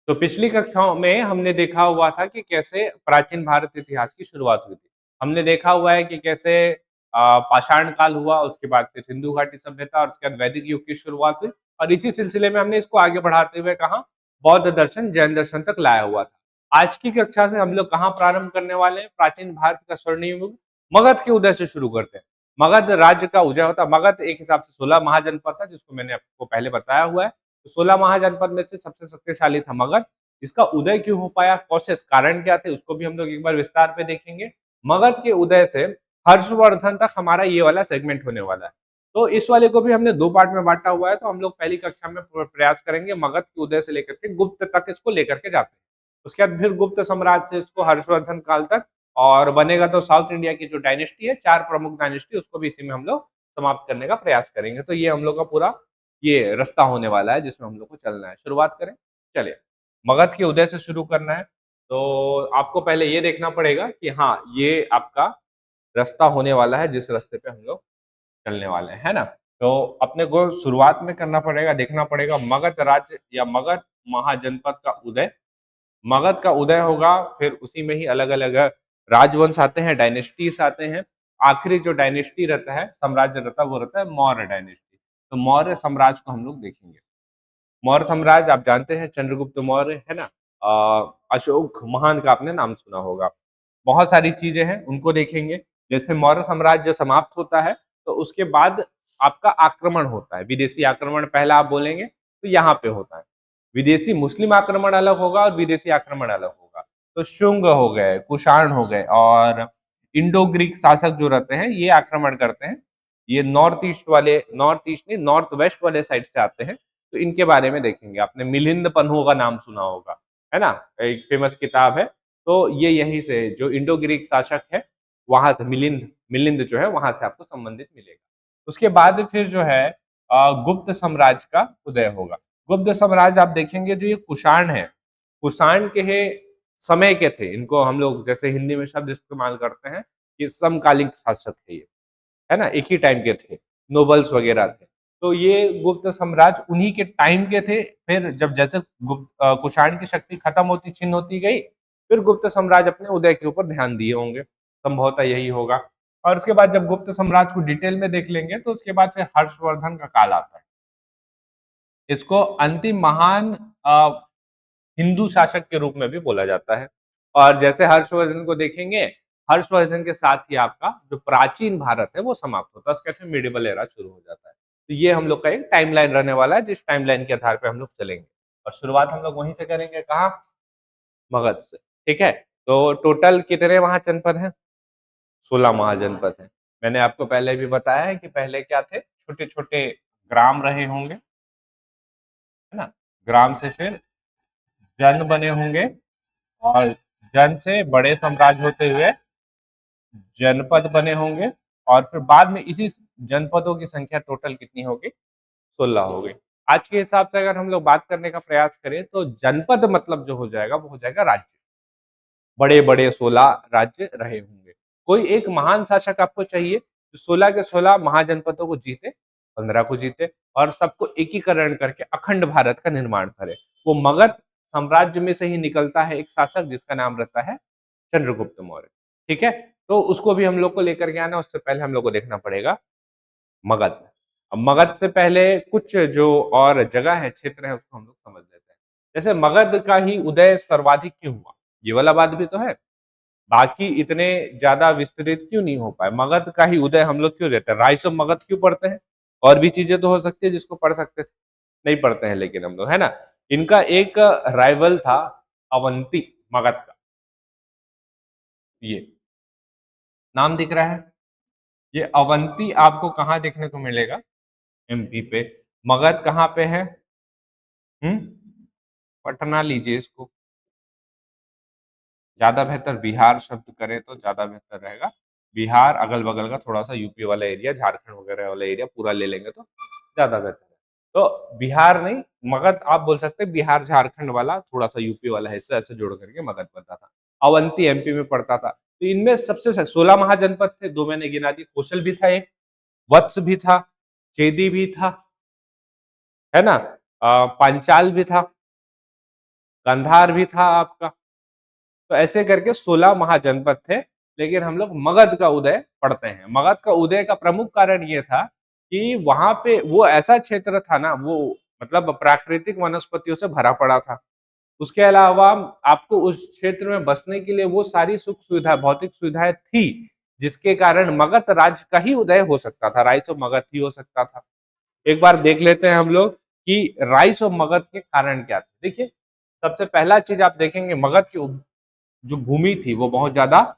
तो पिछली कक्षाओं में हमने देखा हुआ था कि कैसे प्राचीन भारत इतिहास की शुरुआत हुई थी। हमने देखा हुआ है कि कैसे पाषाण काल हुआ, उसके बाद फिर सिंधु घाटी सभ्यता और उसके बाद वैदिक युग की शुरुआत हुई और इसी सिलसिले में हमने इसको आगे बढ़ाते हुए कहा बौद्ध दर्शन, जैन दर्शन तक लाया हुआ था। आज की कक्षा से हम लोग कहाँ प्रारंभ करने वाले हैं? प्राचीन भारत का स्वर्णिम युग मगध के उदय से शुरू करते हैं। मगध राज्य का उदय होता, मगध एक हिसाब से 16 महाजनपद था जिसको मैंने आपको पहले बताया हुआ है। तो 16 महाजनपद में से सबसे शक्तिशाली था मगध। इसका उदय क्यों हो पाया, कॉसेस कारण क्या थे, उसको भी हम लोग एक बार विस्तार पे देखेंगे। मगध के उदय से हर्षवर्धन तक हमारा ये वाला सेगमेंट होने वाला है। तो इस वाले को भी हमने दो पार्ट में बांटा हुआ है, तो हम लोग पहली कक्षा में प्रयास करेंगे मगध के उदय से लेकर के गुप्त तक इसको लेकर के जाते हैं। उसके बाद फिर गुप्त साम्राज्य से इसको हर्षवर्धन काल तक और बनेगा तो साउथ इंडिया की जो डायनेस्टी है, चार प्रमुख डायनेस्टी, उसको भी इसी में हम लोग समाप्त करने का प्रयास करेंगे। तो ये हम लोग का पूरा ये रास्ता होने वाला है जिसमें हम लोग को चलना है। शुरुआत करें, चलिए। मगध के उदय से शुरू करना है तो आपको पहले ये देखना पड़ेगा कि हाँ, ये आपका रास्ता होने वाला है जिस रास्ते पे हम लोग चलने वाले हैं, है ना? तो अपने को शुरुआत में करना पड़ेगा, देखना पड़ेगा मगध राज्य या मगध महाजनपद का उदय। मगध का उदय होगा, फिर उसी में ही अलग-अलग राजवंश आते हैं, डायनेस्टीज़ आते हैं। आखिरी जो डायनेस्टी रहता है, साम्राज्य रहता है, वो रहता है मौर्य डायनेस्टी। तो मौर्य साम्राज्य को हम लोग देखेंगे। मौर्य साम्राज्य आप जानते हैं, चंद्रगुप्त मौर्य, है ना? अशोक महान का आपने नाम सुना होगा। बहुत सारी चीजें हैं, उनको देखेंगे। जैसे मौर्य साम्राज्य समाप्त होता है तो उसके बाद आपका आक्रमण होता है, विदेशी आक्रमण पहला आप बोलेंगे तो यहाँ पे होता है। विदेशी मुस्लिम आक्रमण अलग होगा और विदेशी आक्रमण अलग होगा। तो शुंग हो गए, कुषाण हो गए और इंडो ग्रीक शासक जो रहते हैं ये आक्रमण करते हैं। ये नॉर्थ ईस्ट वाले, नॉर्थ ईस्ट नहीं, नॉर्थ वेस्ट वाले साइड से आते हैं। तो इनके बारे में देखेंगे। आपने मिलिंद पन्हु का नाम सुना होगा, है ना? एक फेमस किताब है। तो ये यहीं से जो इंडो ग्रीक शासक है वहां से मिलिंद मिलिंद जो है वहां से आपको संबंधित मिलेगा। उसके बाद फिर जो है गुप्त साम्राज्य का उदय होगा। गुप्त साम्राज्य आप देखेंगे जो ये कुषाण है, कुषाण के समय के थे। इनको हम लोग जैसे हिंदी में शब्द इस्तेमाल करते हैं कि समकालिक शासक है ये, है ना? एक ही टाइम के थे, नोबल्स वगैरह थे। तो ये गुप्त साम्राज्य उन्हीं के टाइम के थे। फिर जब जैसे कुषाण की शक्ति खत्म होती, छिन्न होती गई, फिर गुप्त साम्राज्य अपने उदय के ऊपर ध्यान दिए होंगे, संभवतः यही होगा। और उसके बाद जब गुप्त साम्राज्य को डिटेल में देख लेंगे तो उसके बाद फिर हर्षवर्धन का काल आता है। इसको अंतिम महान अ, हिंदू शासक के रूप में भी बोला जाता है। और जैसे हर्षवर्धन को देखेंगे, हर्षवर्धन के साथ ही आपका जो प्राचीन भारत है वो समाप्त होता है, उसके फिर मिडिवल एरा शुरू हो जाता है। तो ये हम लोग का एक टाइमलाइन रहने वाला है जिस टाइमलाइन के आधार पे हम लोग चलेंगे और शुरुआत हम लोग वहीं से करेंगे, कहाँ? मगध से। ठीक है, तो टोटल कितने महाजनपद हैं? 16 महाजनपद हैं। मैंने आपको पहले भी बताया है कि पहले क्या थे, छोटे छोटे ग्राम रहे होंगे, है ना? ग्राम से फिर जन बने होंगे और जन से बड़े साम्राज्य होते हुए जनपद बने होंगे और फिर बाद में इसी जनपदों की संख्या टोटल कितनी होगी? 16 हो गई। आज के हिसाब से अगर हम लोग बात करने का प्रयास करें तो जनपद मतलब जो हो जाएगा वो हो जाएगा राज्य। बड़े बड़े 16 राज्य रहे होंगे। कोई एक महान शासक आपको चाहिए जो 16 के 16 महाजनपदों को जीते, 15 को जीते और सबको एकीकरण करके अखंड भारत का निर्माण करे। वो मगध साम्राज्य में से ही निकलता है एक शासक जिसका नाम रहता है चंद्रगुप्त मौर्य। ठीक है, तो उसको भी हम लोग को लेकर के आना। उससे पहले हम लोग को देखना पड़ेगा मगध। अब मगध से पहले कुछ जो और जगह है, क्षेत्र है, उसको हम लोग समझ लेते हैं। जैसे मगध का ही उदय सर्वाधिक क्यों हुआ, ये वाला बात भी तो है। बाकी इतने ज्यादा विस्तृत क्यों नहीं हो पाए? मगध का ही उदय हम लोग क्यों देते हैं? राइस ऑफ मगध क्यों पढ़ते हैं? और भी चीजें तो हो सकती है जिसको पढ़ सकते थे, नहीं पढ़ते हैं लेकिन हम लोग, है ना? इनका एक राइवल था अवंती, मगध का। ये नाम दिख रहा है, ये अवंती आपको कहाँ देखने को मिलेगा? एमपी पे। मगध कहाँ पे है? पटना लीजिए इसको। ज्यादा बेहतर बिहार शब्द करें तो ज्यादा बेहतर रहेगा। बिहार अगल बगल का थोड़ा सा यूपी वाला एरिया, झारखंड वगैरह वाला एरिया पूरा ले लेंगे तो ज्यादा बेहतर है। तो बिहार नहीं, मगध आप बोल सकते हैं। बिहार झारखंड वाला थोड़ा सा यूपी वाला हिस्सा ऐसे जोड़ करके मगध बनता था। अवंती एमपी में पड़ता था। तो इनमें सबसे 16 महाजनपद थे, दो मैंने गिना दिए। कौशल भी था एक, वत्स भी था, चेदी भी था, है ना? पांचाल भी था, गांधार भी था आपका। तो ऐसे करके 16 महाजनपद थे। लेकिन हम लोग मगध का उदय पढ़ते हैं। मगध का उदय का प्रमुख कारण ये था कि वहां पे वो ऐसा क्षेत्र था ना, वो मतलब प्राकृतिक वनस्पतियों से भरा पड़ा था। उसके अलावा आपको उस क्षेत्र में बसने के लिए वो सारी सुख सुविधा, भौतिक सुविधाएं थी, जिसके कारण मगध राज्य का ही उदय हो सकता था, राइस ऑफ मगध ही हो सकता था। एक बार देख लेते हैं हम लोग कि राइस ऑफ मगध के कारण क्या थे। देखिए, सबसे पहला चीज आप देखेंगे, मगध की जो भूमि थी वो बहुत ज्यादा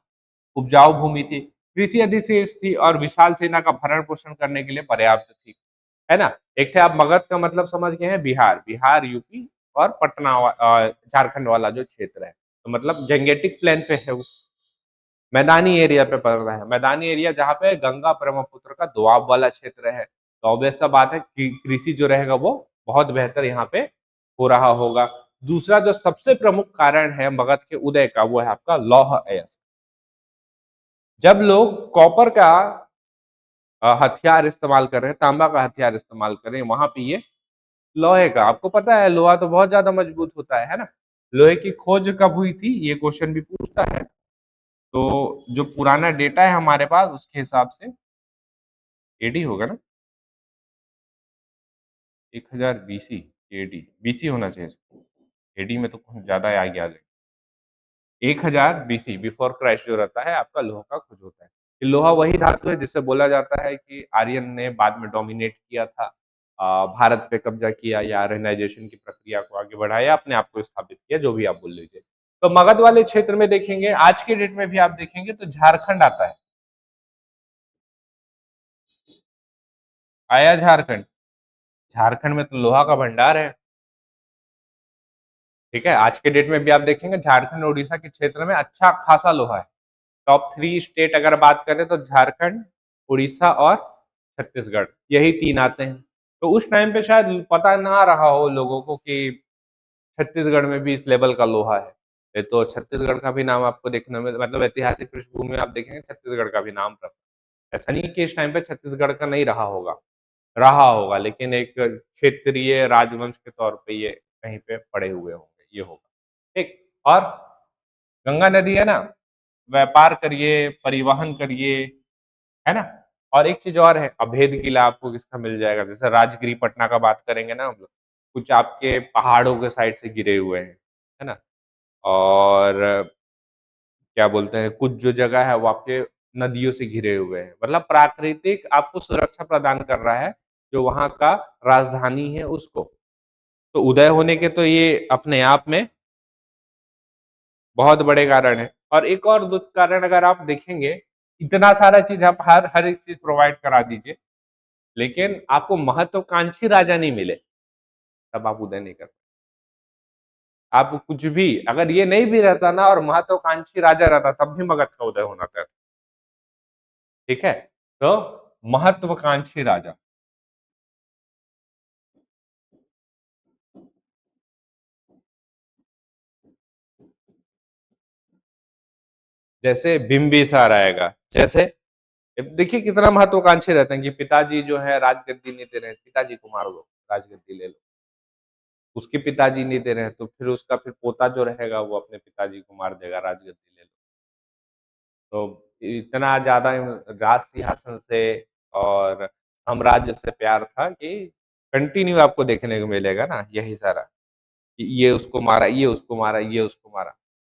उपजाऊ भूमि थी, कृषि अधिशेष थी और विशाल सेना का भरण पोषण करने के लिए पर्याप्त थी, है ना। एक थे आप मगध का मतलब समझ गए हैं, बिहार, बिहार यूपी और पटना झारखंड वाला जो क्षेत्र है, तो मतलब जेंगेटिक प्लेन पे है वो, मैदानी एरिया पे पड़ रहा है। मैदानी एरिया जहाँ पे गंगा ब्रह्मपुत्र का दोआब वाला क्षेत्र है, तो ऑब्वियस सा बात है कि कृषि जो रहेगा वो बहुत बेहतर यहाँ पे हो रहा होगा। दूसरा जो सबसे प्रमुख कारण है मगध के उदय का, वो है आपका लौह अयस्क। जब लोग कॉपर का हथियार इस्तेमाल कर रहे हैं, तांबा का हथियार इस्तेमाल कर रहे हैं, वहां पे ये लोहे का, आपको पता है लोहा तो बहुत ज्यादा मजबूत होता है ना। लोहे की खोज कब हुई थी, ये क्वेश्चन भी पूछता है। तो जो पुराना डेटा है हमारे पास उसके हिसाब से एडी होगा ना, 1000 बीसी, एडी बीसी होना चाहिए, एडी में तो कुछ ज्यादा आगे आ जाएगा। 1000 बीसी बिफोर क्राइस्ट जो रहता है आपका, लोहा का खोज होता है। ये लोहा वही धातु है जिससे बोला जाता है कि आर्यन ने बाद में डोमिनेट किया था, भारत पे कब्जा किया या आर्यनाइजेशन की प्रक्रिया को आगे बढ़ाया, अपने आप को स्थापित किया, जो भी आप बोल लीजिए। तो मगध वाले क्षेत्र में देखेंगे, आज के डेट में भी आप देखेंगे तो झारखंड आता है। आया झारखंड, झारखंड में तो लोहा का भंडार है। ठीक है, आज के डेट में भी आप देखेंगे झारखंड और उड़ीसा के क्षेत्र में अच्छा खासा लोहा है। टॉप 3 स्टेट अगर बात करें तो झारखंड, उड़ीसा और छत्तीसगढ़, यही 3 आते हैं। तो उस टाइम पे शायद पता ना रहा हो लोगों को कि छत्तीसगढ़ में भी इस लेवल का लोहा है। ये तो छत्तीसगढ़ का भी नाम आपको देखने में, मतलब ऐतिहासिक पृष्ठभूमि में आप देखेंगे छत्तीसगढ़ का भी नाम रखा। ऐसा नहीं कि इस टाइम पे छत्तीसगढ़ का नहीं रहा होगा, लेकिन एक क्षेत्रीय राजवंश के तौर पे ये कहीं पे पड़े हुए होंगे, ये होगा। ठीक। और गंगा नदी है ना, व्यापार करिए, परिवहन करिए, है ना। और एक चीज और है, अभेद किला आपको किसका मिल जाएगा, जैसे राजगिरी पटना का बात करेंगे ना हम लोग, कुछ आपके पहाड़ों के साइड से गिरे हुए हैं, है ना। और क्या बोलते हैं, कुछ जो जगह है वो आपके नदियों से घिरे हुए हैं, मतलब प्राकृतिक आपको सुरक्षा प्रदान कर रहा है, जो वहां का राजधानी है उसको। तो उदय होने के तो ये अपने आप में बहुत बड़े कारण है। और एक और दो कारण अगर आप देखेंगे, इतना सारा चीज आप हर एक चीज प्रोवाइड करा दीजिए, लेकिन आपको महत्वाकांक्षी राजा नहीं मिले, तब आप उदय नहीं कर। आप कुछ भी, अगर ये नहीं भी रहता ना और महत्वाकांक्षी राजा रहता, तब भी मगध का उदय होना था। ठीक है, तो महत्वाकांक्षी राजा, जैसे बिंबिसार आएगा, जैसे देखिए कितना महत्वाकांक्षी रहते हैं कि पिताजी जो है राजगद्दी नहीं दे रहे, पिताजी को मार दो, राजगद्दी ले लो। उसके पिताजी नहीं दे रहे हैं, तो फिर उसका फिर पोता जो रहेगा वो अपने पिताजी को मार देगा, राजगद्दी ले लो। तो इतना ज्यादा राज सिंहासन से और साम्राज्य से प्यार था कि कंटिन्यू आपको देखने को मिलेगा ना यही सारा, कि ये उसको मारा, ये उसको मारा, ये उसको मारा।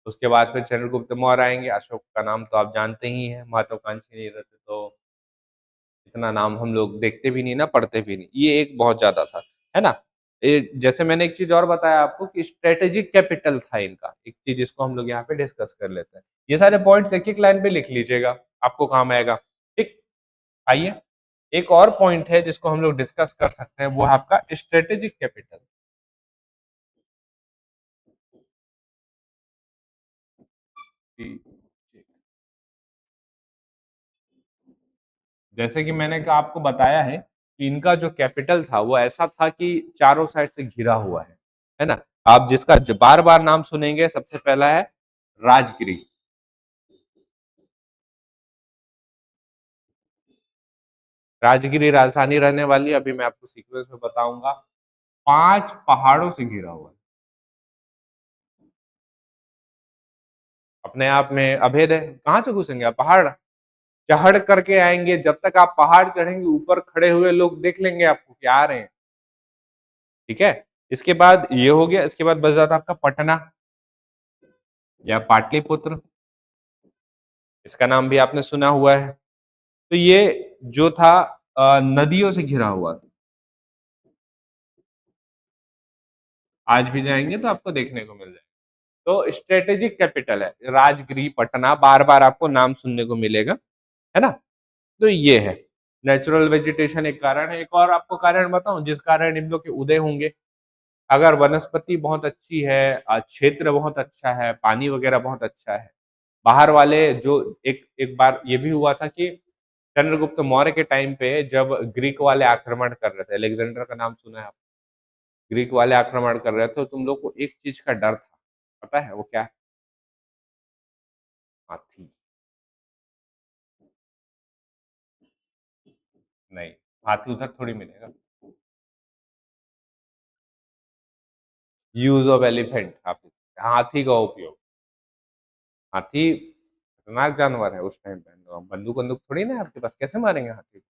उसके बाद फिर चंद्रगुप्त मौर्य आएंगे, अशोक का नाम तो आप जानते ही हैं, महत्वाकांक्षी नहीं रहते तो इतना नाम हम लोग देखते भी नहीं ना, पढ़ते भी नहीं, ये एक बहुत ज्यादा था, है ना। जैसे मैंने एक चीज और बताया आपको कि स्ट्रेटेजिक कैपिटल था इनका, एक चीज इसको हम लोग यहाँ पे डिस्कस कर लेते हैं। ये सारे पॉइंट्स एक एक लाइन पे लिख लीजिएगा, आपको काम आएगा। ठीक। आइए, एक और पॉइंट है जिसको हम लोग डिस्कस कर सकते हैं, वो है आपका स्ट्रेटेजिक कैपिटल। जैसे कि मैंने आपको बताया है कि इनका जो कैपिटल था वो ऐसा था कि चारों साइड से घिरा हुआ है ना। आप जिसका बार बार नाम सुनेंगे, सबसे पहला है राजगिरी। राजगिरी राजधानी रहने वाली, अभी मैं आपको सीक्वेंस में बताऊंगा। 5 पहाड़ों से घिरा हुआ है, अपने आप में अभेद है, कहाँ से घुसेंगे आप? पहाड़ चढ़ करके आएंगे, जब तक आप पहाड़ चढ़ेंगे ऊपर खड़े हुए लोग देख लेंगे आपको कि आ रहे हैं। ठीक है, इसके बाद ये हो गया, इसके बाद बच जाता आपका पटना या पाटलिपुत्र, इसका नाम भी आपने सुना हुआ है। तो ये जो था नदियों से घिरा हुआ था। आज भी जाएंगे तो आपको देखने को मिल जाएगा। तो स्ट्रेटेजिक कैपिटल है राजगृह पटना, बार बार आपको नाम सुनने को मिलेगा, है ना। तो ये है नेचुरल वेजिटेशन एक कारण है। एक और आपको कारण बताऊं जिस कारण इन लोग के उदय होंगे। अगर वनस्पति बहुत अच्छी है, क्षेत्र बहुत अच्छा है, पानी वगैरह बहुत अच्छा है, बाहर वाले जो एक एक बार ये भी हुआ था कि चंद्रगुप्त मौर्य के टाइम पे जब ग्रीक वाले आक्रमण कर रहे थे, अलेक्जेंडर का नाम सुना है आप? ग्रीक वाले आक्रमण कर रहे थे, तो तुम लोग को एक चीज का डर था, पता है वो क्या है? हाथी। नहीं, हाथी उधर थोड़ी मिलेगा। यूज ऑफ एलिफेंट, हाथी का उपयोग। हाथी खतरनाक जानवर है उस टाइम पे, तो बंदूक बंदूक थोड़ी ना है आपके पास, कैसे मारेंगे हाथी को?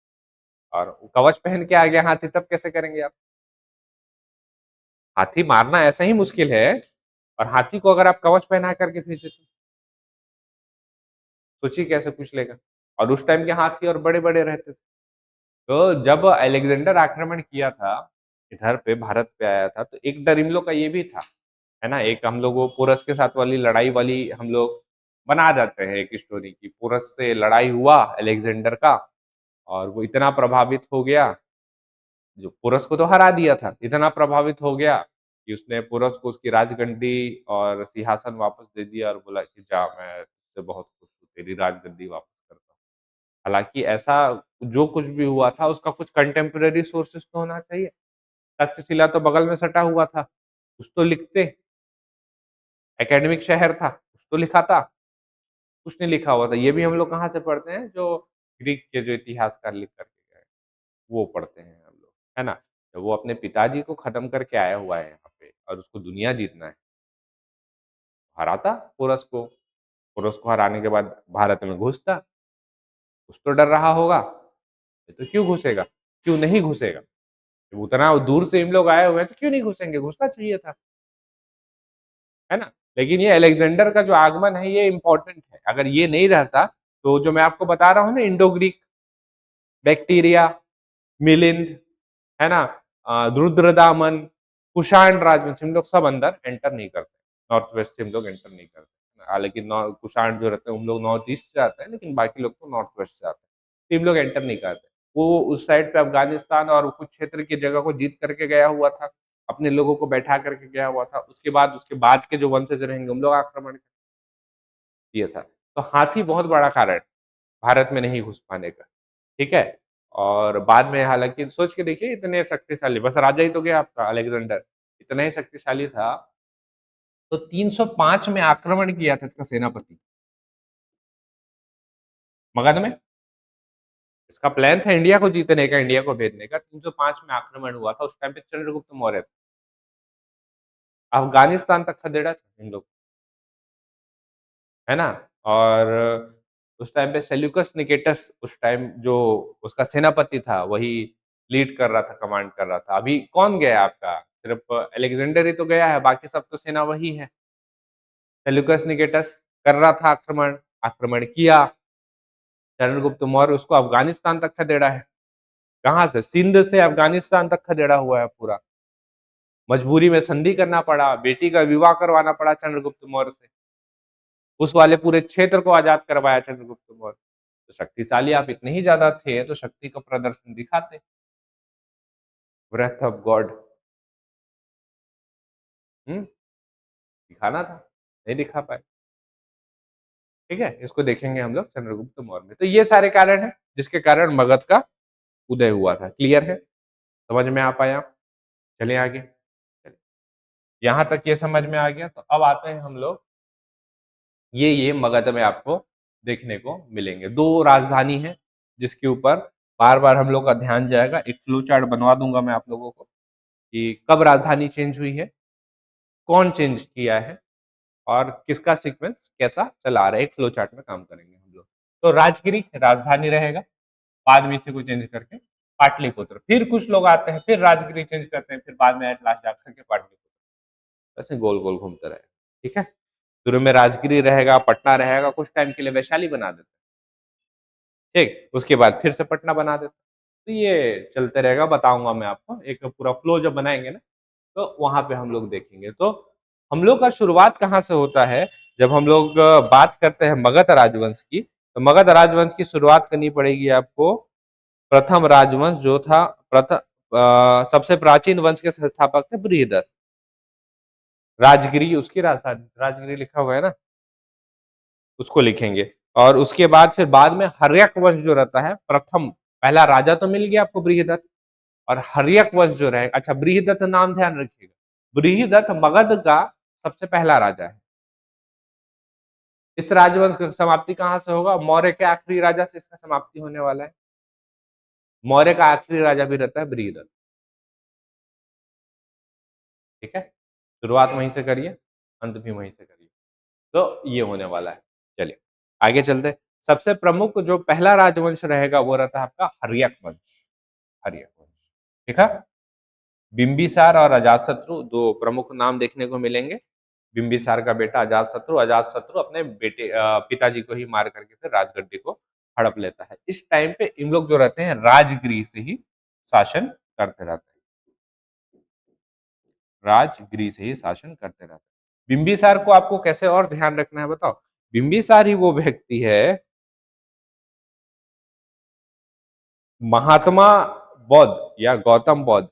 और कवच पहन के आ गया हाथी, तब कैसे करेंगे आप? हाथी मारना ऐसा ही मुश्किल है, और हाथी को अगर आप कवच पहना करके भेजे तो सोचिए कैसे पूछ लेगा। और उस टाइम के हाथी और बड़े बड़े रहते थे। तो जब अलेक्जेंडर आक्रमण किया था, इधर पे भारत पे आया था, तो एक डर इन लोग का ये भी था, है ना। एक हम लोग वो पोरस के साथ वाली लड़ाई वाली हम लोग बना जाते हैं एक स्टोरी की, पोरस से लड़ाई हुआ अलेक्जेंडर का, और वो इतना प्रभावित हो गया, जो पोरस को तो हरा दिया था, इतना प्रभावित हो गया कि उसने पोरस को उसकी राजगद्दी और सिंहासन वापस दे दिया और बोला कि जा, मैं तुझसे बहुत खुश हूँ, तेरी राजगद्दी वापस करता हूँ। हालांकि ऐसा जो कुछ भी हुआ था उसका कुछ कंटेम्प्रेरी सोर्सेस तो होना चाहिए। तक्षशिला तो बगल में सटा हुआ था, कुछ तो लिखते। एकेडमिक शहर था, कुछ तो लिखा था। कुछ नहीं लिखा हुआ था। ये भी हम लोग कहाँ से पढ़ते हैं, जो ग्रीक के जो इतिहासकार लिख करके गए, वो पढ़ते हैं हम लोग, है ना। तो वो अपने पिताजी को खत्म करके आया हुआ है यहाँ पे, और उसको दुनिया जीतना है। हराता पोरस को, पोरस को हराने के बाद भारत में घुसता। कुछ तो डर रहा होगा, ये तो क्यों घुसेगा, क्यों नहीं घुसेगा? जब उतना दूर से हम लोग आए हुए हैं तो क्यों नहीं घुसेंगे, घुसना चाहिए था, है ना। लेकिन ये अलेक्जेंडर का जो आगमन है ये इंपॉर्टेंट है। अगर ये नहीं रहता तो जो मैं आपको बता रहा हूँ ना, इंडो ग्रीक, बैक्टीरिया, मिलिंद, है ना, रुद्रदामन, कुषाण राजवंश, हम लोग सब अंदर एंटर नहीं करते। नॉर्थ वेस्ट से हम लोग एंटर नहीं करते। हालांकि कुषाण जो रहते हैं उन लोग नॉर्थ ईस्ट से आते हैं, लेकिन बाकी लोग तो नॉर्थ वेस्ट से आते हैं, तो हम लोग एंटर नहीं करते। वो उस साइड पे अफगानिस्तान और कुछ क्षेत्र की जगह को जीत करके गया हुआ था, अपने लोगों को बैठा करके गया हुआ था। उसके बाद के जो वंशज रहेंगे हम लोग आक्रमण किया था। तो हाथी बहुत बड़ा कारण भारत में नहीं घुस पाने का। ठीक है। और बाद में हालांकि सोच के देखिए, इतने शक्तिशाली, बस राजा ही तो गया आपका अलेक्जेंडर, इतना ही शक्तिशाली था, तो 305 में आक्रमण किया था इसका सेनापति मगध में। इसका प्लान था इंडिया को जीतने का, इंडिया को भेजने का। 305 में आक्रमण हुआ था, उस टाइम पे चंद्रगुप्त मौर्य था। अफगानिस्तान तक खदेड़ा था इन लोग, है ना। और उस टाइम पे सेल्यूकस निकेटस, उस टाइम जो उसका सेनापति था, वही लीड कर रहा था, कमांड कर रहा था। अभी कौन गया आपका? सिर्फ अलेक्जेंडर ही तो गया है, बाकी सब तो सेना वही है। सेल्यूकस निकेटस कर रहा था आक्रमण, आक्रमण किया। चंद्रगुप्त मौर्य उसको अफगानिस्तान तक खदेड़ा है। कहाँ से? सिंध से अफगानिस्तान तक खदेड़ा हुआ है पूरा। मजबूरी में संधि करना पड़ा, बेटी का विवाह करवाना पड़ा चंद्रगुप्त मौर्य से। उस वाले पूरे क्षेत्र को आजाद करवाया चंद्रगुप्त मौर्य। तो शक्तिशाली आप इतने ही ज्यादा थे तो शक्ति का प्रदर्शन दिखाते। ब्रेथ ऑफ गॉड, दिखाना था, नहीं दिखा पाए। ठीक है, इसको देखेंगे हम लोग चंद्रगुप्त मौर्य में। तो ये सारे कारण हैं जिसके कारण मगध का उदय हुआ था। क्लियर है? समझ में आ पाया? चलिए आगे। चलिए, यहाँ तक ये समझ में आ गया, तो अब आते हैं हम लोग, ये मगध में आपको देखने को मिलेंगे। दो राजधानी है जिसके ऊपर बार बार हम लोग का ध्यान जाएगा। एक फ्लो चार्ट बनवा दूंगा मैं आप लोगों को कि कब राजधानी चेंज हुई है, कौन चेंज किया है, और किसका सीक्वेंस कैसा चला आ रहा है, एक फ्लो चार्ट में काम करेंगे हम लोग। तो राजगिरी राजधानी रहेगा, बाद में इसी को चेंज करके पाटलिपुत्र, फिर कुछ लोग आते हैं फिर राजगिरी चेंज करते हैं, फिर बाद में एट लास्ट जाकर के पाटलिपुत्र, ऐसे गोल गोल घूमते रहे। ठीक है, शुरू में राजगिरी रहेगा, पटना रहेगा, कुछ टाइम के लिए वैशाली बना देते हैं, ठीक, उसके बाद फिर से पटना बना देते हैं। तो ये चलते रहेगा, बताऊंगा मैं आपको, एक पूरा फ्लो जब बनाएंगे ना तो वहां पे हम लोग देखेंगे। तो हम लोग का शुरुआत कहाँ से होता है, जब हम लोग बात करते हैं मगध राजवंश की, तो मगध राजवंश की शुरुआत करनी पड़ेगी आपको। प्रथम राजवंश जो था, प्रथम सबसे प्राचीन वंश के संस्थापक थे बृहदत्त। राजगिरी उसकी राजधानी, राजगिरी लिखा हुआ है ना, उसको लिखेंगे। और उसके बाद फिर बाद में हर्यक वंश जो रहता है, प्रथम पहला राजा तो मिल गया आपको बृहदत्त, और हर्यक वंश जो रहे, अच्छा बृहदत्त नाम ध्यान रखिएगा, बृहदत्त मगध का सबसे पहला राजा है। इस राजवंश की समाप्ति कहां से होगा, मौर्य के आखिरी राजा से इसका समाप्ति होने वाला है। मौर्य का आखिरी राजा भी रहता है बृहदत्त। ठीक है, शुरुआत वहीं से करिए, अंत भी वहीं से करिए, तो ये होने वाला है। चलिए आगे चलते हैं। सबसे प्रमुख जो पहला राजवंश रहेगा वो रहता है आपका हर्यक वंश। हर्यक वंश, ठीक है। बिंबिसार और अजातशत्रु दो प्रमुख नाम देखने को मिलेंगे। बिंबिसार का बेटा अजातशत्रु, अजातशत्रु अपने बेटे पिताजी को ही मार करके फिर राजगद्दी को हड़प लेता है। इस टाइम पे इन लोग जो रहते हैं राजगृह से ही शासन करते रहते हैं, राजगृह से ही शासन करते रहते हैं। बिंबिसार को आपको कैसे और ध्यान रखना है बताओ। बिंबिसार ही वो व्यक्ति है, महात्मा बौद्ध या गौतम बौद्ध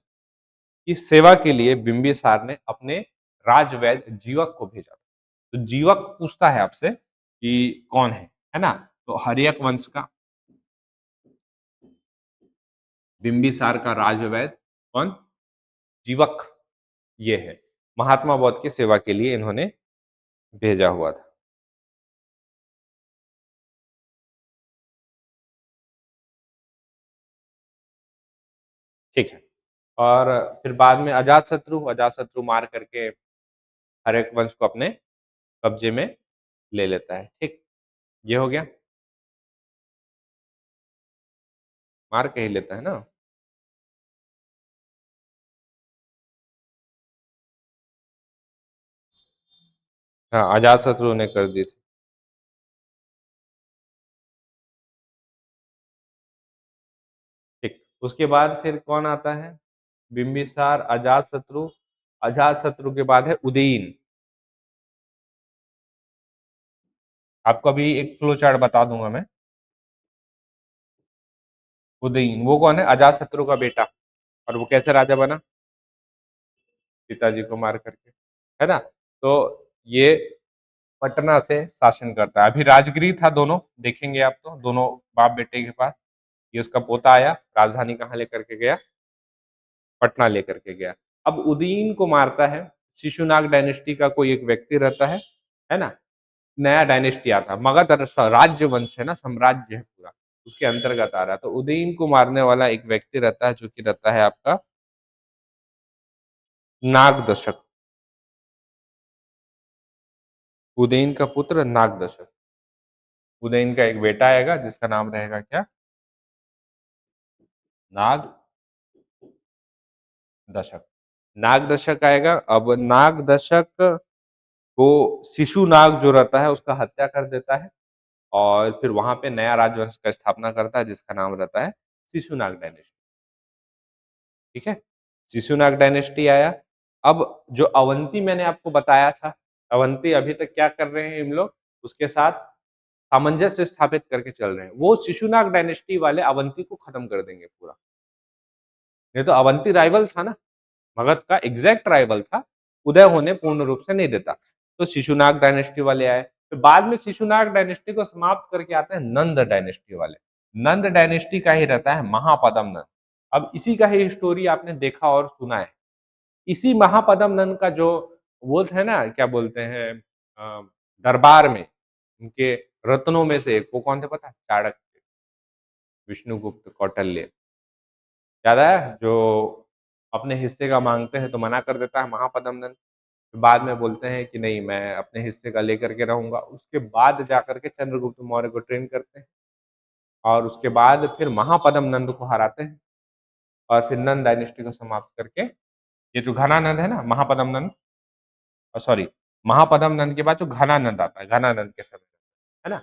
की सेवा के लिए बिंबिसार ने अपने राजवैद्य जीवक को भेजा। तो जीवक पूछता है आपसे कि कौन है ना। तो हर्यक वंश का बिंबिसार का राजवैद्य कौन, जीवक, ये है, महात्मा बौद्ध की सेवा के लिए इन्होंने भेजा हुआ था। ठीक है, और फिर बाद में अजातशत्रु मार करके हर्यक वंश को अपने कब्जे में ले लेता है। ठीक, ये हो गया, मार के ही लेता है ना। हाँ, अजातशत्रु ने कर दी थी। ठीक, उसके बाद फिर कौन आता है, बिंबिसार, अजातशत्रु, अजातशत्रु के बाद है उदयीन। आपको अभी एक फ्लो चार्ट बता दूंगा मैं। उदयीन वो कौन है, अजातशत्रु का बेटा, और वो कैसे राजा बना, पिताजी को मार करके, है ना। तो ये पटना से शासन करता है। अभी राजगृह था दोनों, देखेंगे आप तो दोनों बाप बेटे के पास। ये उसका पोता आया, राजधानी कहाँ लेकर के गया, पटना लेकर के गया। अब उदयीन को मारता है, शिशुनाग डायनेस्टी का कोई एक व्यक्ति रहता है ना। नया डायनेस्टी आता, मगध राज्य वंश है ना, साम्राज्य है पूरा, उसके अंतर्गत आ रहा है। तो उदयीन को मारने वाला एक व्यक्ति रहता है, जो कि रहता है आपका नागदशक। उदयीन का पुत्र नागदशक। उदयीन का एक बेटा आएगा जिसका नाम रहेगा क्या, नाग दशक। नाग दशक आएगा। अब नाग दशक को शिशु नाग जो रहता है उसका हत्या कर देता है, और फिर वहां पे नया राजवंश का स्थापना करता है जिसका नाम रहता है शिशुनाग डायनेस्टी। ठीक है, शिशुनाग डायनेस्टी आया। अब जो अवंती मैंने आपको बताया था, अवंती अभी तक क्या कर रहे हैं इन लोग, उसके साथ सामंजस्य स्थापित करके चल रहे हैं। वो शिशुनाग डायनेस्टी वाले अवंती को खत्म कर देंगे पूरा। नहीं तो अवंती राइवल था ना, मगध का एग्जैक्ट राइवल था, उदय होने पूर्ण रूप से नहीं देता। तो शिशुनाग डायनेस्टी वाले आए, फिर बाद में शिशुनाग डायनेस्टी को समाप्त करके आते हैं नंद डायनेस्टी वाले। नंद डायनेस्टी का ही रहता है महापदम नंद। अब इसी का ही स्टोरी आपने देखा और सुना है। इसी महापदम नंद का जो वो है ना, क्या बोलते हैं, अ, दरबार में उनके रत्नों में से एक वो कौन थे पता है, चाणक्य, विष्णुगुप्त, कौटिल्य, याद आया, जो अपने हिस्से का मांगते हैं तो मना कर देता है महापदम नंद। बाद में बोलते हैं कि नहीं, मैं अपने हिस्से का लेकर के रहूँगा। उसके बाद जाकर के चंद्रगुप्त मौर्य को ट्रेन करते हैं और उसके बाद फिर महापद्म नंद को हराते हैं और फिर नंद डायनेस्टी को समाप्त करके ये जो घनानंद है ना, महापद्म नंद, सॉरी, महापद्म नंद के बाद जो घनानंद आता है, घनानंद के समय, है ना?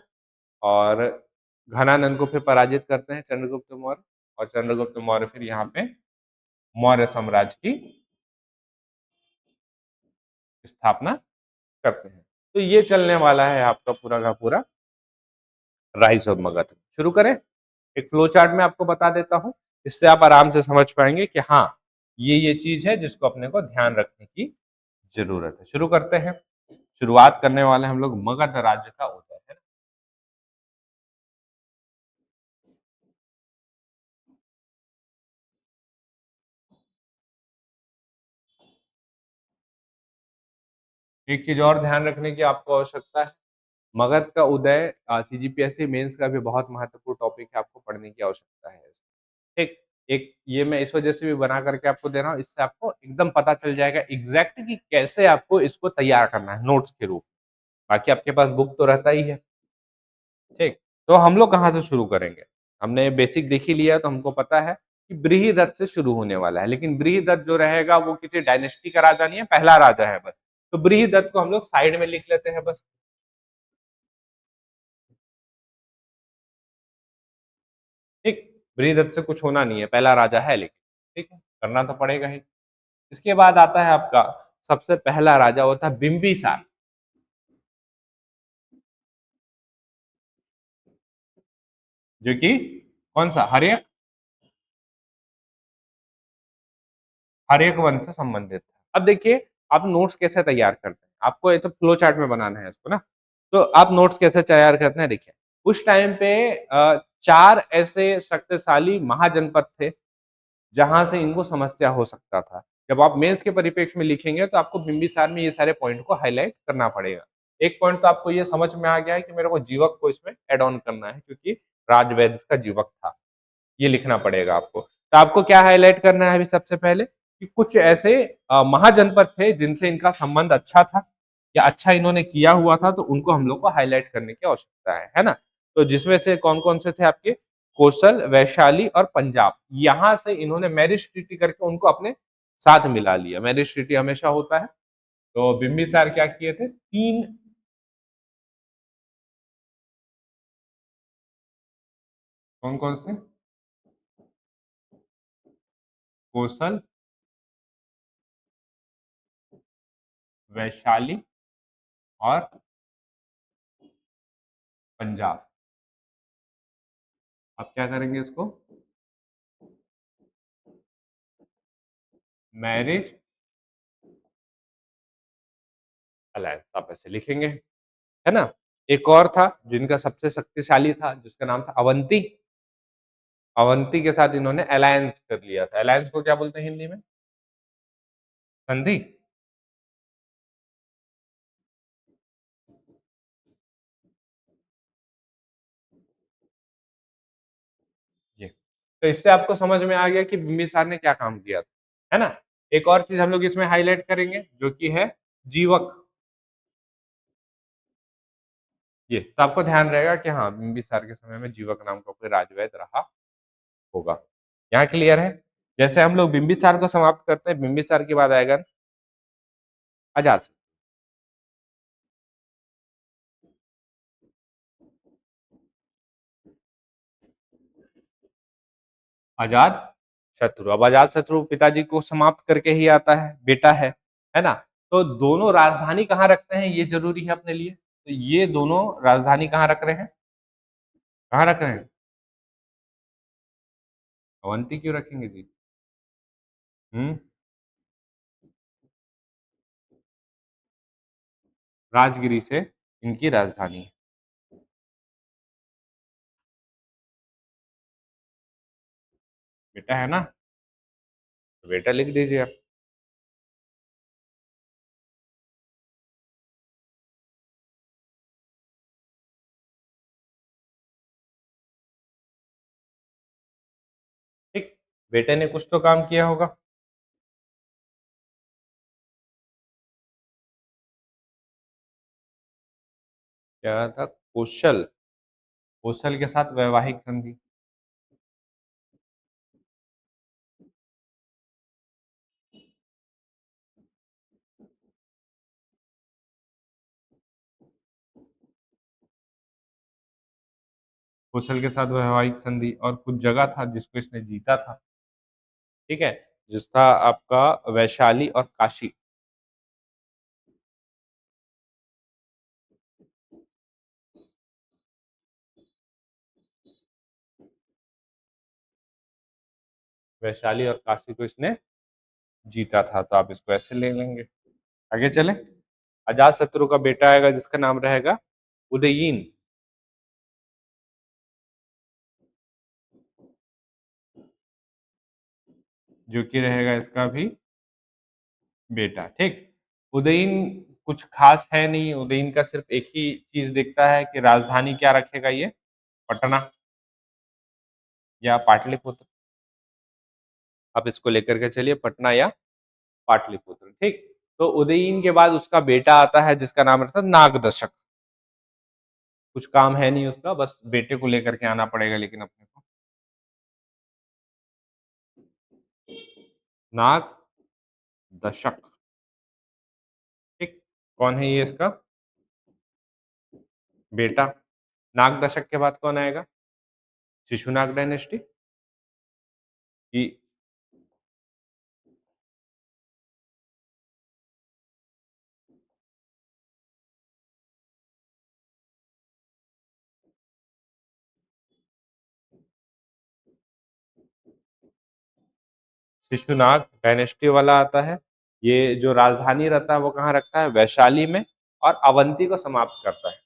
और घनानंद को फिर पराजित करते हैं चंद्रगुप्त मौर्य और चंद्रगुप्त मौर्य फिर यहाँ पे मौर्य साम्राज्य की स्थापना करते हैं। तो ये चलने वाला है आपका पूरा का पूरा राइज ऑफ मगध। शुरू करें? एक फ्लो चार्ट में आपको बता देता हूँ, इससे आप आराम से समझ पाएंगे कि हाँ, ये चीज है जिसको अपने को ध्यान रखने की जरूरत है। शुरू करते हैं। शुरुआत करने वाले हम लोग मगध राज्य का उदय, है ना? एक चीज और ध्यान रखने की आपको आवश्यकता है, मगध का उदय सीजीपीएससी मेंस का भी बहुत महत्वपूर्ण टॉपिक है, आपको पढ़ने की आवश्यकता है। ठीक, एक ये मैं इस वजह से भी बना करके आपको दे रहा हूँ, इससे आपको एकदम पता चल जाएगा एग्जैक्ट कि कैसे आपको इसको तैयार करना है नोट्स के रूप में। बाकी आपके पास बुक तो रहता ही है। ठीक, तो हम लोग कहाँ से शुरू करेंगे? हमने बेसिक देख ही लिया, तो हमको पता है कि बृहदत्त से शुरू होने वाला है, लेकिन बृहदत्त जो रहेगा वो किसी डायनेस्टी का राजा नहीं है, पहला राजा है बस। तो बृहदत्त को हम लोग साइड में लिख लेते हैं बस। ठीक, बृहदत्त से कुछ होना नहीं है, पहला राजा है, लेकिन ठीक है, करना तो पड़ेगा ही। इसके बाद आता है आपका सबसे पहला राजा, होता है बिंबिसार, जो कि कौन सा, हर्यक, हर्यक वंश से संबंधित है। अब देखिए, आप नोट्स कैसे तैयार करते हैं, आपको ये तो फ्लो चार्ट में बनाना है इसको ना। तो आप नोट्स कैसे तैयार करते हैं, देखिए, उस टाइम पे चार ऐसे शक्तिशाली महाजनपद थे जहां से इनको समस्या हो सकता था। जब आप मेंस के परिप्रेक्ष्य में लिखेंगे तो आपको बिंबिसार में ये सारे पॉइंट को हाईलाइट करना पड़ेगा। एक पॉइंट तो आपको ये समझ में आ गया है कि मेरे को जीवक को इसमें एड ऑन करना है, क्योंकि राजवैद्य का जीवक था, ये लिखना पड़ेगा आपको। तो आपको क्या हाईलाइट करना है अभी सबसे पहले, कि कुछ ऐसे महाजनपद थे जिनसे इनका संबंध अच्छा था या अच्छा इन्होंने किया हुआ था, तो उनको हम लोग को हाईलाइट करने की आवश्यकता है ना? तो जिसमें से कौन कौन से थे आपके, कौशल, वैशाली और पंजाब, यहां से इन्होंने मैरिज ट्रीटी करके उनको अपने साथ मिला लिया। मैरिज ट्रीटी हमेशा होता है। तो बिम्बिसार क्या किए थे, तीन, कौन कौन से, कौशल, वैशाली और पंजाब। अब क्या करेंगे इसको, मैरिज अलायंस आप ऐसे लिखेंगे, है ना? एक और था जिनका सबसे शक्तिशाली था, जिसका नाम था अवंती। अवंती के साथ इन्होंने अलायंस कर लिया था। अलायंस को क्या बोलते हैं हिंदी में, संधि। जी, तो इससे आपको समझ में आ गया कि बिंबिसार ने क्या काम किया था, है ना? एक और चीज हम लोग इसमें हाईलाइट करेंगे, जो कि है जीवक। ये तो आपको ध्यान रहेगा कि हाँ, बिंबिसार के समय में जीवक नाम का कोई राजवैद्य रहा होगा। यहाँ क्लियर है? जैसे हम लोग बिंबिसार को समाप्त करते हैं, बिंबिसार के बाद आएगा अजात। अजात शत्रु, अब अजात शत्रु पिताजी को समाप्त करके ही आता है, बेटा है ना? तो दोनों राजधानी कहाँ रखते हैं, ये जरूरी है अपने लिए। तो ये दोनों राजधानी कहाँ रख रहे हैं, कहाँ रख रहे हैं, अवंती क्यों रखेंगे जी? हम्म, राजगिरी से इनकी राजधानी है। बेटा है ना, तो बेटा लिख दीजिए आप। ठीक, बेटे ने कुछ तो काम किया होगा। क्या था? कौशल। कौशल के साथ वैवाहिक संधि। कौशल के साथ वैवाहिक संधि, और कुछ जगह था जिसको इसने जीता था। ठीक है, जिस था आपका वैशाली और काशी। वैशाली और काशी को इसने जीता था, तो आप इसको ऐसे ले लेंगे। आगे चले। अजात शत्रु का बेटा आएगा जिसका नाम रहेगा उदयीन। जो कि रहेगा इसका भी बेटा। ठीक। उदयीन कुछ खास है नहीं, उदयीन का सिर्फ एक ही चीज दिखता है कि राजधानी क्या रखेगा ये, पटना या पाटलिपुत्र। आप इसको लेकर के चलिए, पटना या पाटलिपुत्र। ठीक। तो उदयीन के बाद उसका बेटा आता है जिसका नाम रहता है नागदशक। कुछ काम है नहीं उसका, बस बेटे को लेकर के आना पड़ेगा लेकिन अपने को। नाग दशक। ठीक। कौन है ये इसका बेटा? नाग दशक के बाद कौन आएगा? शिशुनाग डायनेस्टी की। शिशुनाग डायनेस्टी वाला आता है। ये जो राजधानी रहता है वो कहाँ रखता है? वैशाली में। और अवंती को समाप्त करता है।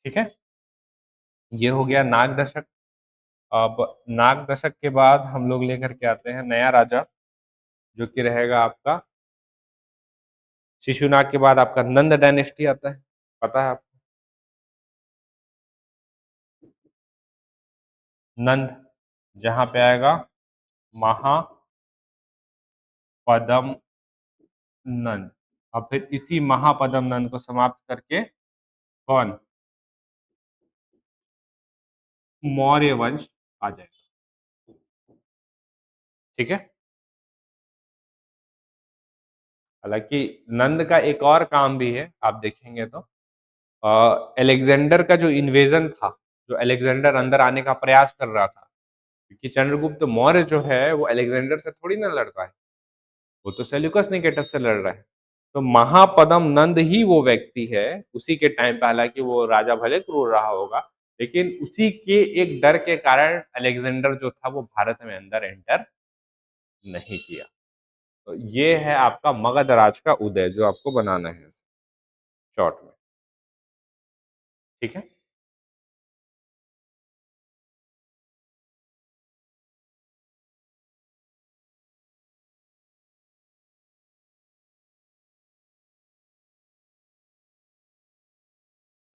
ठीक है, ये हो गया नाग दशक। अब नाग दशक के बाद हम लोग लेकर के आते हैं नया राजा, जो कि रहेगा आपका शिशुनाग के बाद आपका नंद डायनेस्टी आता है। पता है आपको? नंद, जहां पे आएगा महापदम नंद। अब फिर इसी महापदम नंद को समाप्त करके कौन? मौर्य वंश आ जाएगा। ठीक है। हालांकि नंद का एक और काम भी है, आप देखेंगे तो अलेक्जेंडर का जो इन्वेजन था, जो अलेक्जेंडर अंदर आने का प्रयास कर रहा था, क्योंकि चंद्रगुप्त मौर्य जो है वो अलेक्जेंडर से थोड़ी ना लड़ रहा है, वो तो सेल्यूकस निकेटस से लड़ रहा है। तो महापदम नंद ही वो व्यक्ति है, उसी के टाइम पे, हालांकि वो राजा भले क्रूर रहा होगा, लेकिन उसी के एक डर के कारण अलेक्जेंडर जो था वो भारत में अंदर एंटर नहीं किया। तो ये है आपका मगध राज का उदय जो आपको बनाना है शॉर्ट में। ठीक है।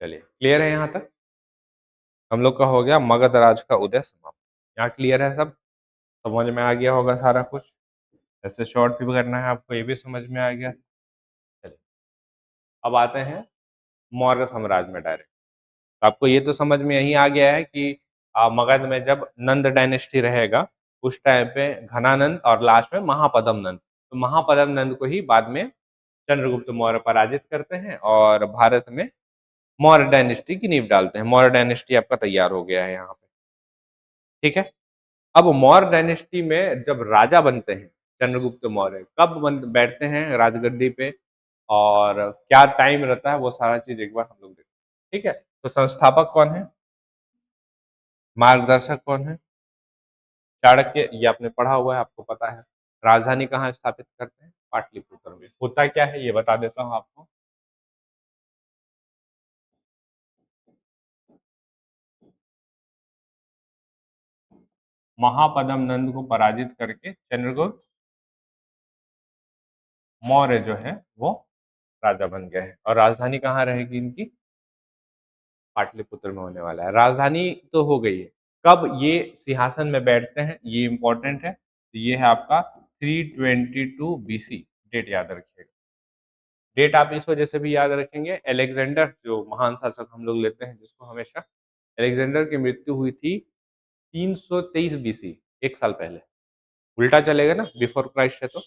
चलिए, क्लियर है यहाँ तक? हम लोग का हो गया मगध राज का उदय समाप्त। यहाँ क्लियर है सब? समझ में आ गया होगा सारा कुछ। ऐसे शॉर्ट भी करना है आपको, ये भी समझ में आ गया। चलिए, अब आते हैं मौर्य साम्राज्य में डायरेक्ट। तो आपको ये तो समझ में यही आ गया है कि मगध में जब नंद डायनेस्टी रहेगा उस टाइम पे घनानंद और लास्ट में महापदम नंद, तो महापदम नंद को ही बाद में चंद्रगुप्त मौर्य पराजित करते हैं और भारत में मौर्य डायनेस्टी की नींव डालते हैं। मौर्य डायनेस्टी आपका तैयार हो गया है यहाँ पे। ठीक है। अब मौर्य डायनेस्टी में जब राजा बनते हैं चंद्रगुप्त मौर्य, कब बैठते हैं राजगद्दी पे और क्या टाइम रहता है, वो सारा चीज एक बार हम लोग देखते हैं। ठीक है। तो संस्थापक कौन है? मार्गदर्शक कौन है? चाणक्य, ये आपने पढ़ा हुआ है, आपको पता है। राजधानी कहाँ स्थापित करते हैं? पाटलिपुत्र में। होता क्या है ये बता देता हूँ आपको। महापदम नंद को पराजित करके चंद्रगुप्त मौर्य जो है वो राजा बन गए हैं। और राजधानी कहाँ रहेगी इनकी? पाटलिपुत्र में होने वाला है। राजधानी तो हो गई है, कब ये सिंहासन में बैठते हैं ये इम्पोर्टेंट है। तो ये है आपका 322 बीसी, डेट याद रखिएगा। डेट आप इस वजह से भी याद रखेंगे, अलेक्जेंडर जो महान शासक हम लोग लेते हैं जिसको हमेशा, अलेक्जेंडर की मृत्यु हुई थी 323 बीसी, 1 साल पहले। उल्टा चलेगा ना, बिफोर क्राइस्ट है तो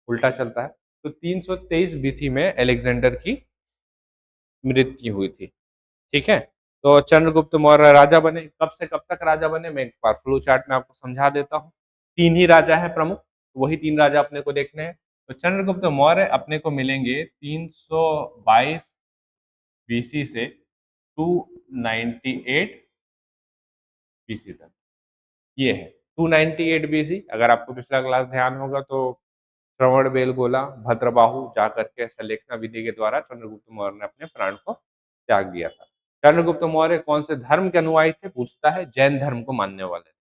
उल्टा चलता है। तो 323 बीसी में अलेक्जेंडर की मृत्यु हुई थी। ठीक है? तो चंद्रगुप्त मौर्य राजा बने, कब से कब तक राजा बने मैं एक बार फ्लो चार्ट में आपको समझा देता हूँ। 3 ही राजा हैं प्रमुख, वही 3 राजा अपने को देखने हैं। तो चंद्रगुप्त मौर्य अपने को मिलेंगे 322 बीसी से 298 बीसी तक। ये है 298 बीसी। अगर आपको पिछला क्लास ध्यान होगा तो श्रवण बेलगोला भद्रबाहु जाकर के ऐसा लेखना विधि के द्वारा चंद्रगुप्त मौर्य ने अपने प्राण को त्याग दिया था। चंद्रगुप्त मौर्य कौन से धर्म के अनुयायी थे पूछता है, जैन धर्म को मानने वाले।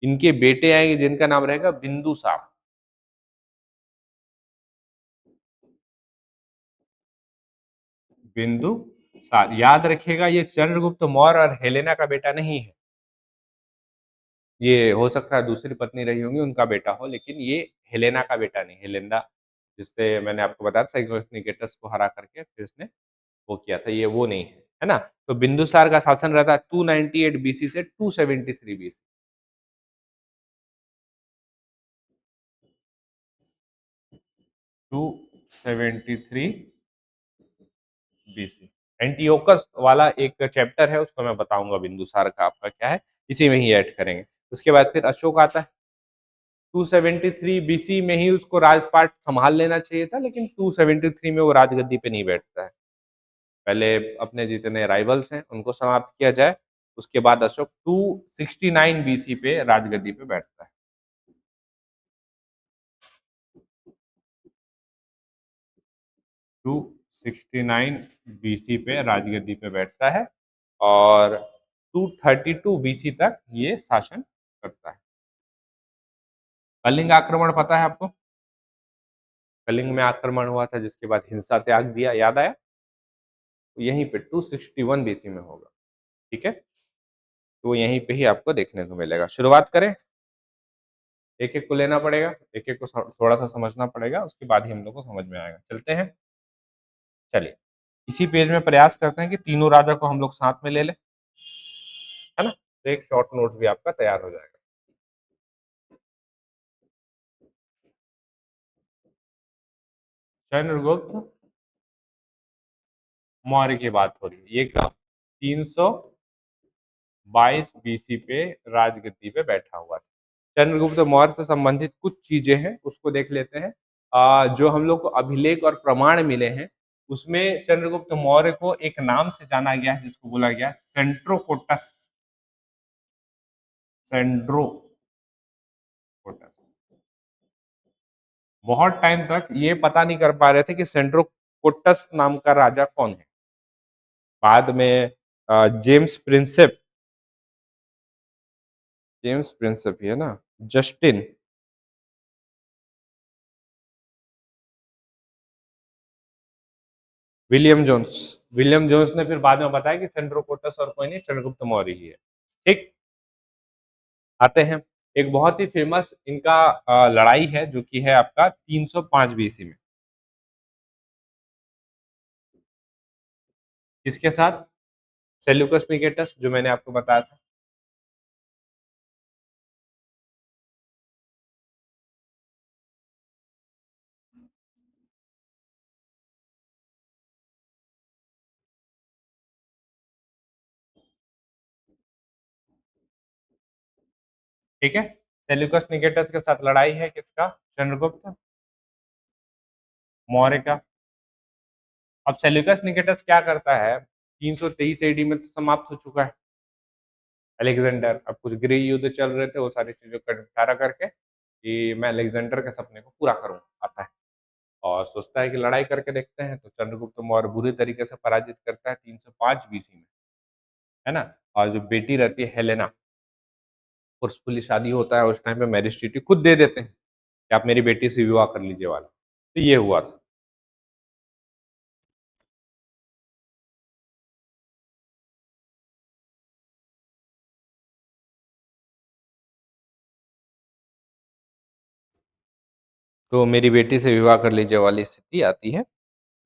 इनके बेटे आएंगे जिनका नाम रहेगा बिंदुसार। बिंदुसार याद रखिएगा, ये चंद्रगुप्त मौर्य और हेलेना का बेटा नहीं है। ये हो सकता है दूसरी पत्नी रही होंगी उनका बेटा हो, लेकिन ये हेलेना का बेटा नहीं, हेलेना जिससे मैंने आपको बताया था सेल्यूकस निकेटस को हरा करके फिर उसने वो किया था, ये वो नहीं है ना? तो बिंदुसार का शासन रहता है 298 बीसी से 273 बीसी। 273 बीसी। एंटियोकस वाला एक चैप्टर है उसको मैं बताऊंगा बिंदुसार का आपका क्या है, इसी में ही ऐड करेंगे। उसके बाद फिर अशोक आता है। 273 बीसी में ही उसको राजपाट संभाल लेना चाहिए था, लेकिन 273 में वो राजगद्दी पे नहीं बैठता है। पहले अपने जितने राइवल्स हैं उनको समाप्त किया जाए, उसके बाद अशोक 269 बीसी पे राजगद्दी पे बैठता है। 269 बीसी पे राजगद्दी पे बैठता है और 232 बीसी तक ये शासन करता है। कलिंग आक्रमण पता है आपको? कलिंग में आक्रमण हुआ था जिसके बाद हिंसा त्याग दिया, याद आया? तो यहीं पे 261 बीसी में होगा। ठीक है? तो यहीं पे ही आपको देखने को मिलेगा। शुरुआत करें? एक एक को लेना पड़ेगा, एक एक को थोड़ा सा समझना पड़ेगा, उसके बाद ही हम लोग को समझ में आएगा। चलते हैं, चलिए इसी पेज में प्रयास करते हैं कि तीनों राजा को हम लोग साथ में ले लें, है ना? तो एक शॉर्ट नोट भी आपका तैयार हो जाएगा। चंद्रगुप्त मौर्य की बात हो रही है, ये कब? 322 बीसी पे राजगद्दी पे बैठा हुआ था। चंद्रगुप्त मौर्य से संबंधित कुछ चीजें हैं उसको देख लेते हैं। जो हम लोग को अभिलेख और प्रमाण मिले हैं उसमें चंद्रगुप्त मौर्य को एक नाम से जाना गया है जिसको बोला गया सेंट्रोकोटस। सेंड्रोकोटस। बहुत टाइम तक ये पता नहीं कर पा रहे थे कि सेंड्रोकोटस नाम का राजा कौन है। बाद में जेम्स प्रिंसेप, जेम्स प्रिंसेप ही है ना, Justin, William Jones, William Jones ने फिर बाद में बताया कि सेंड्रोकोटस और कोई नहीं चंद्रगुप्त मौर्य ही है। ठीक, आते हैं। एक बहुत ही फेमस इनका लड़ाई है जो कि है आपका 305 बीसी में। किसके साथ? सेल्यूकस निकेटस जो मैंने आपको बताया था। ठीक है, सेल्यूकस निकेटस के साथ लड़ाई है किसका? चंद्रगुप्त मौर्य का। अब सेल्यूकस निकेटस क्या करता है, 323 एडी में तो समाप्त हो चुका है अलेक्जेंडर। अब कुछ गृह युद्ध चल रहे थे, वो सारी चीजों का निपटारा करके कि मैं अलेक्जेंडर के सपने को पूरा करूँ आता है और सोचता है कि लड़ाई करके देखते हैं। तो चंद्रगुप्त मौर्य बुरी तरीके से पराजित करता है 305 बीसी में, है ना? और जो बेटी रहती है हेलेना, फोर्सफुली शादी होता है उस टाइम पे, मैरिस्टिटी खुद दे देते हैं कि आप मेरी बेटी से विवाह कर लीजिए वाला। तो ये हुआ था। तो मेरी बेटी से विवाह कर लीजिए वाली स्थिति आती है,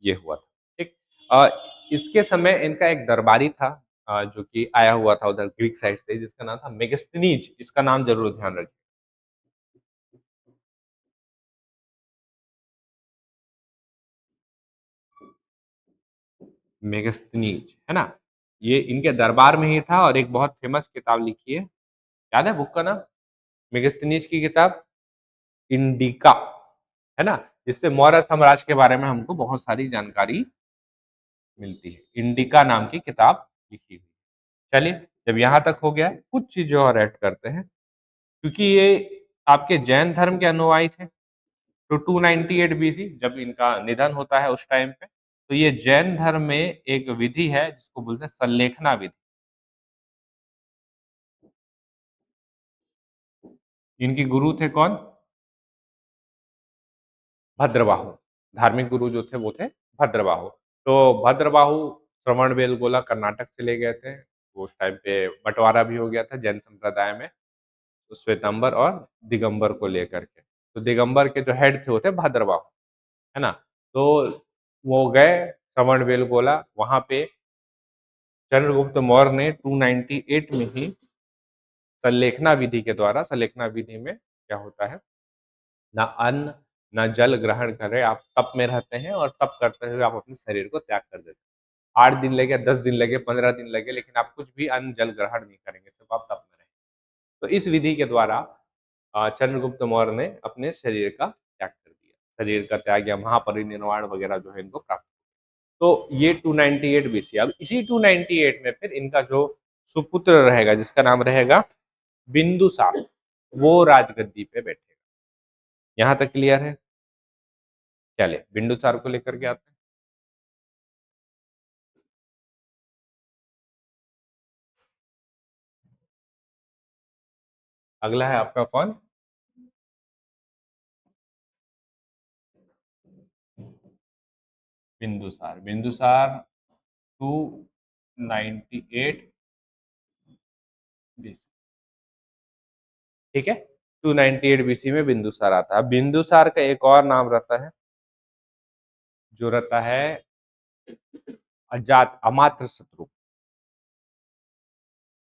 ये हुआ था। ठीक। अ, इसके समय इनका एक दरबारी था, जो कि आया हुआ था उधर ग्रीक साइड से, जिसका नाम था मेगास्थनीज। इसका नाम ज़रूर ध्यान रखिए। मेगास्थनीज, है ना? ये इनके दरबार में ही था और एक बहुत फ़ेमस किताब लिखी है। याद है बुक का नाम? मेगास्थनीज की किताब इंडिका, है ना? जिससे मौर्य साम्राज्य के बारे में हमको बहुत सारी जानकारी मिलती है। इंडिका नाम की किताब लिखी हुई। चलिए, जब यहाँ तक हो गया है, कुछ चीज़ें और ऐड करते हैं। क्योंकि ये आपके जैन धर्म के अनुयायी थे, तो 298 बीसी जब इनका निधन होता है उस टाइम पे, तो ये जैन धर्म में एक विधि है जिसको बोलते हैं संलेखना विधि। इनके गुरु थे कौन? भद्रबाहु। धार्मिक गुरु जो थे वो थे भद्रबाहु। तो भद्रबाहु श्रवणबेलगोला कर्नाटक चले गए थे। उस टाइम पे बँटवारा भी हो गया था जैन संप्रदाय में, तो श्वेतांबर और दिगंबर को लेकर के। तो दिगंबर के जो हेड थे वो थे भद्रबाहु, है ना? तो वो गए श्रवणबेलगोला, वहाँ पे चंद्रगुप्त मौर्य ने 298 में ही संलेखना विधि के द्वारा, संलेखना विधि में क्या होता है, ना अन्न, ना जल ग्रहण करें, आप तप में रहते हैं और तप करते हुए आप अपने शरीर को त्याग कर देते हैं। 8 दिन लगे, 10 दिन लगे, 15 दिन लगे, लेकिन आप कुछ भी अन्न जल ग्रहण नहीं करेंगे, सिर्फ आप तप में रहेंगे। तो इस विधि के द्वारा चंद्रगुप्त मौर्य ने अपने शरीर का त्याग कर दिया। शरीर का त्याग या महापरिनिर्वाण वगैरह जो है इनको प्राप्त। तो ये 298 बीसी। अब इसी 298 में फिर इनका जो सुपुत्र रहेगा, जिसका नाम रहेगा बिंदुसार, वो राजगद्दी पे बैठेगा। यहाँ तक क्लियर है? चलिए, बिंदुसार को लेकर के आते हैं। अगला है आपका कौन? बिंदुसार। बिंदुसार 298 बीसी। ठीक है? 298 बीसी में बिंदुसार आता है। बिंदुसार का एक और नाम रहता है, जो रहता है अजात अमात्र शत्रु।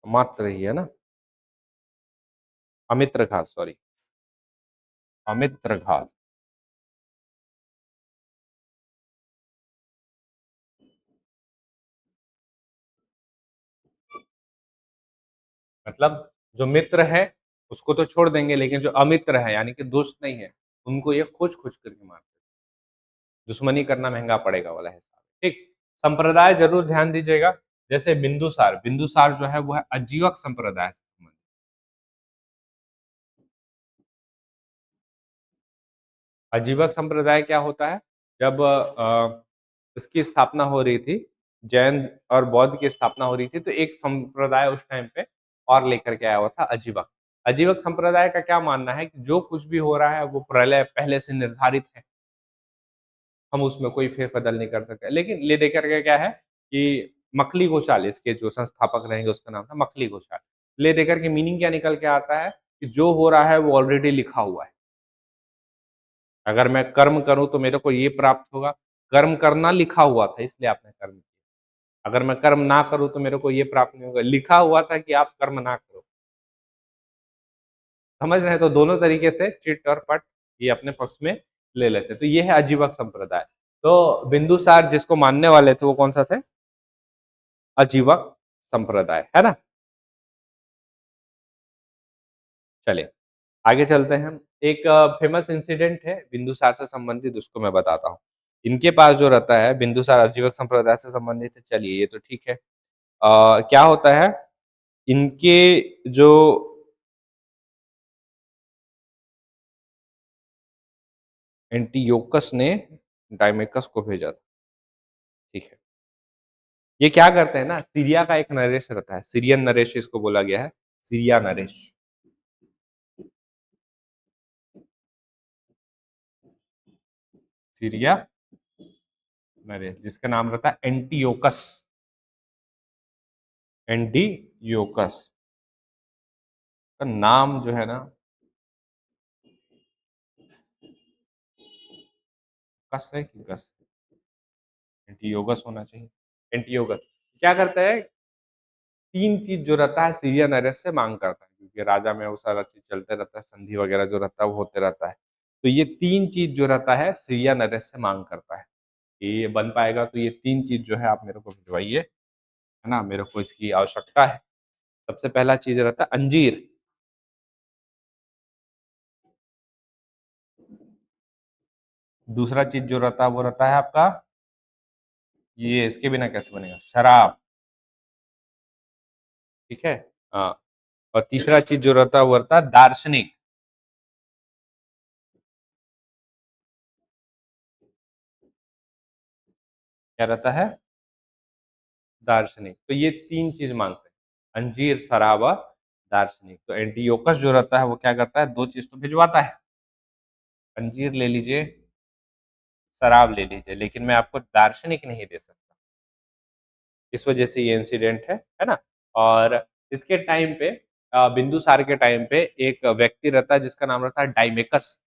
अमात्र ही है ना? अमित्रघात, सॉरी, अमित्रघात। मतलब जो मित्र है उसको तो छोड़ देंगे, लेकिन जो अमित्र है यानी कि दोस्त नहीं है, उनको ये खोज-खोज करके मारते हैं। दुश्मनी करना महँगा पड़ेगा वाला हिसाब, ठीक? संप्रदाय ज़रूर ध्यान दीजिएगा, जैसे बिंदुसार, बिंदुसार जो है वो है अजीवक संप्रदाय से संबंधित। अजीवक संप्रदाय क्या होता है? जब इसकी स्थापना हो रही थी, जैन और बौद्ध की स्थापना हो रही थी, तो एक संप्रदाय उस टाइम पे और लेकर के आया हुआ था, अजीवक। अजीवक संप्रदाय का क्या मानना है कि जो कुछ भी हो रहा है वो प्रलय पहले से निर्धारित है, हम उसमें कोई फेर-बदल नहीं कर सकते। लेकिन ले दे कर के क्या है कि मक्खली गोचाल, इसके जो संस्थापक रहेंगे उसका नाम था मक्खली गोचाल। ले दे कर के मीनिंग क्या निकल के आता है कि जो हो रहा है वो ऑलरेडी लिखा हुआ है। अगर मैं कर्म करूँ तो मेरे को ये प्राप्त होगा। कर्म करना लिखा हुआ था इसलिए आपने कर्म किया। अगर मैं कर्म ना करूँ तो मेरे को ये प्राप्त नहीं होगा। लिखा हुआ था कि आप कर्म ना करो। समझ रहे हैं? तो दोनों तरीके से चिट और पट ये अपने पक्ष में ले लेते हैं। तो ये है अजीवक संप्रदाय। तो बिंदुसार जिसको मानने वाले थे वो कौन-सा थे? अजीवक संप्रदाय, है ना? चलिए, आगे चलते हैं हम। एक फ़ेमस इंसिडेंट है बिंदुसार से संबंधित, उसको मैं बताता हूँ। इनके पास जो रहता है बिंदुसार आजीवक संप्रदाय से संबंधित है, चलिए ये तो ठीक है। क्या होता है, इनके जो एंटियोकस ने डायमेकस को भेजा था, ठीक है। ये क्या करते हैं ना, सीरिया का एक नरेश रहता है, सीरियन नरेश इसको बोला गया है, सीरिया नरेश। सीरिया नरेश जिसका नाम रहता है एंटियोकस, एंटियोकस का नाम जो है ना, कस है कि गस? एंटियोगस होना चाहिए। एंटियोगस क्या करता है, 3 चीज़ जो रहता है सीरिया नरेश से माँग करता है, क्योंकि राजा में वो सारा चीज़ चलते रहता है, संधि वगैरह जो रहता है वो होते रहता है। तो ये 3 चीज़ जो रहता है सीरिया नरेश से माँग करता है, कि ये बन पाएगा तो ये 3 चीज़ जो है आप मेरे को भिजवाइए, है ना? मेरे को इसकी आवश्यकता है। सबसे पहला चीज़ रहता है अंजीर, दूसरा चीज़ जो रहता है वो रहता है आपका, ये इसके बिना कैसे बनेगा? शराब, ठीक है? हाँ, और तीसरा चीज़ जो रहता है वो रहता है दार्शनिक। क्या रहता है? दार्शनिक। तो ये 3 चीज़ माँगते हैं, अंजीर, शराब और दार्शनिक। तो एंटियोकस जो रहता है वो क्या करता है, 2 चीज़ तो भिजवाता है, अंजीर ले लीजिए, शराब ले लीजिए, लेकिन मैं आपको दार्शनिक नहीं दे सकता। इस वजह से ये इंसिडेंट है ना? और इसके टाइम पे बिंदुसार के टाइम पे एक व्यक्ति रहता है जिसका नाम रहता है डाइमेकस,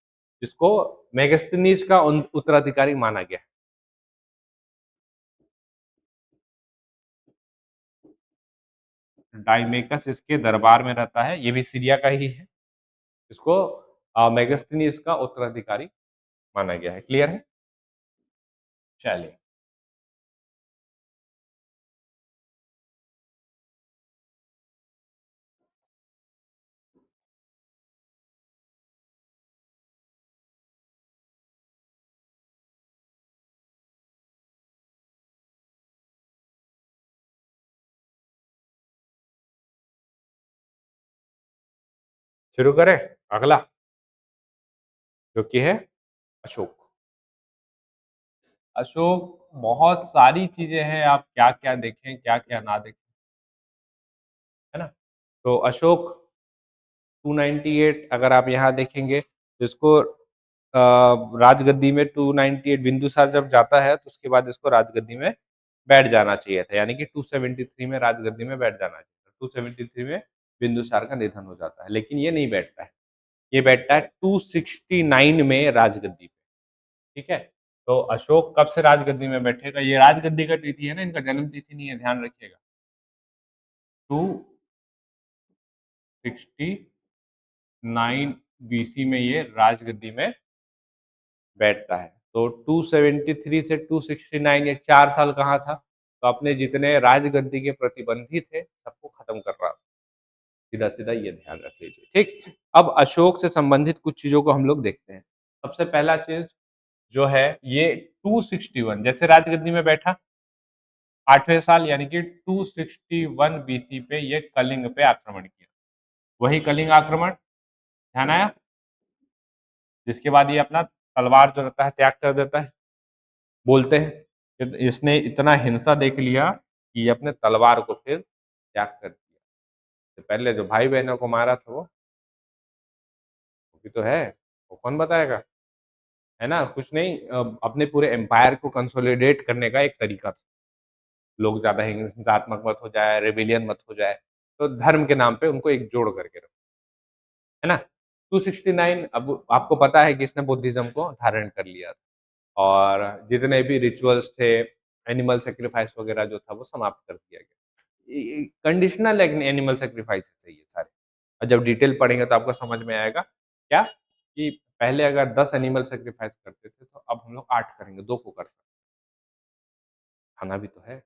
जिसको मेगास्थनीज का उत्तराधिकारी माना गया है। डाइमेकस इसके दरबार में रहता है, ये भी सीरिया का ही है। इसको मेगास्थनीज का उत्तराधिकारी माना गया है। क्लियर है? चलिए, शुरू करें? अगला, जो कि है अशोक। अशोक बहुत सारी चीज़ें हैं, आप क्या-क्या देखें, क्या-क्या ना देखें, है ना? तो अशोक 298 अगर आप यहाँ देखेंगे, तो इसको राजगद्दी में 298 बिंदुसार जब जाता है, तो उसके बाद इसको राजगद्दी में बैठ जाना चाहिए था, यानी कि 273 में राजगद्दी में बैठ जाना चाहिए था। 273 में बिंदुसार का निधन हो जाता है, लेकिन ये नहीं बैठता है। ये बैठता है 269 में राजगद्दी पे, ठीक है? तो अशोक कब से राजगद्दी में बैठेगा, ये राजगद्दी का तिथि है ना, इनका जन्म तिथि नहीं है, ध्यान रखिएगा। 269 बीसी में ये राजगद्दी में बैठता है। तो 273 से 269 ये 4 साल कहाँ था? तो अपने जितने राजगद्दी के प्रतिबंधी थे, सबको खत्म कर रहा था। सीधा-सीधा ये ध्यान रख लीजिए, ठीक? अब अशोक से संबंधित कुछ चीज़ों को हम लोग देखते हैं। सबसे पहला चीज़ जो है ये 261 जैसे राजगद्दी में बैठा 8वें साल यानी कि 261 बीसी पे ये कलिंग पे आक्रमण किया। वही कलिंग आक्रमण, ध्यान आया? जिसके बाद ये अपना तलवार जो रहता है त्याग कर देता है। बोलते हैं कि इसने इतना हिंसा देख लिया कि ये अपने तलवार को फिर त्याग कर दिया। तो पहले जो भाई-बहनों को मारा था वो भी तो है, वो कौन बताएगा? है ना? कुछ नहीं अपने पूरे एम्पायर को कंसोलिडेट करने का एक तरीका था। लोग ज़्यादा हिंसात्मक मत हो जाए, रेबेलियन मत हो जाए, तो धर्म के नाम पे उनको एकजुट करके रखो, है ना? 269 अब आपको पता है कि इसने बुद्धिज़्म को धारण कर लिया था और जितने भी रिचुअल्स थे, एनिमल सैक्रिफाइस वगैरह जो था वो समाप्त कर दिया गया। कंडीशनल एनिमल सैक्रिफाइसेस है ये सारे और जब डिटेल पढ़ेंगे तो आपको समझ में आएगा क्या कि पहले अगर 10 एनिमल सैक्रिफाइस करते थे तो अब हम लोग 8 करेंगे, 2 को कर सकते हैं, खाना भी तो है,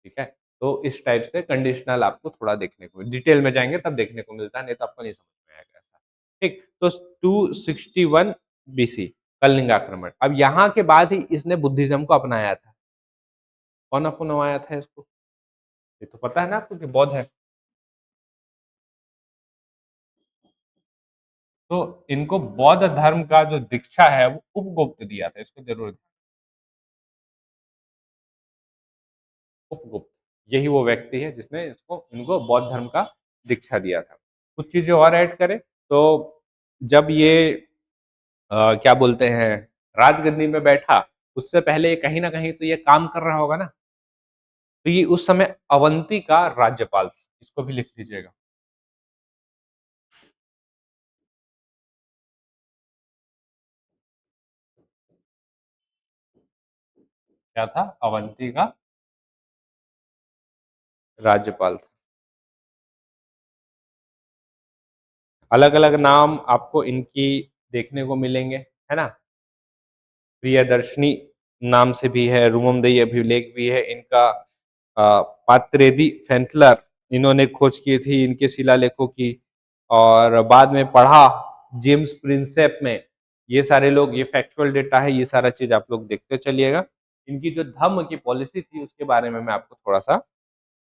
ठीक है? तो इस टाइप से कंडीशनल आपको थोड़ा देखने को डिटेल में जाएँगे तब देखने को मिलता है, नहीं तो आपको नहीं समझ में आएगा ऐसा। ठीक, तो 261 बीसी कलिंग आक्रमण। अब यहाँ के बाद ही इसने बुद्धिज़्म को अपनाया था। कौन अपनवाया था इसको? ये तो पता है ना आपको कि बौद्ध है। तो इनको बौद्ध धर्म का जो दीक्षा है वो उपगुप्त दिया था, इसको ज़रूर उपगुप्त, यही वो व्यक्ति है जिसने इसको इनको बौद्ध धर्म का दीक्षा दिया था। कुछ चीज़ें और ऐड करें तो जब ये क्या बोलते हैं राजगद्दी में बैठा, उससे पहले कहीं न कहीं तो ये काम कर रहा होगा ना? तो ये उस समय अवंती का राज्यपाल था, इसको भी लिख लीजिएगा। क्या था? अवंती का राज्यपाल था। अलग अलग नाम आपको इनकी देखने को मिलेंगे, है ना? प्रियदर्शनी नाम से भी है, रूममदेई अभिलेख भी है इनका। पात्रेदी फेंटलर, इन्होंने खोज की थी इनके शिलालेखों की। और बाद में पढ़ा जेम्स प्रिंसेप में। ये सारे लोग, ये फैक्चुअल डेटा है, ये सारा चीज आप लोग देखते चलिएगा। इनकी जो धम्म की पॉलिसी थी उसके बारे में मैं आपको थोड़ा सा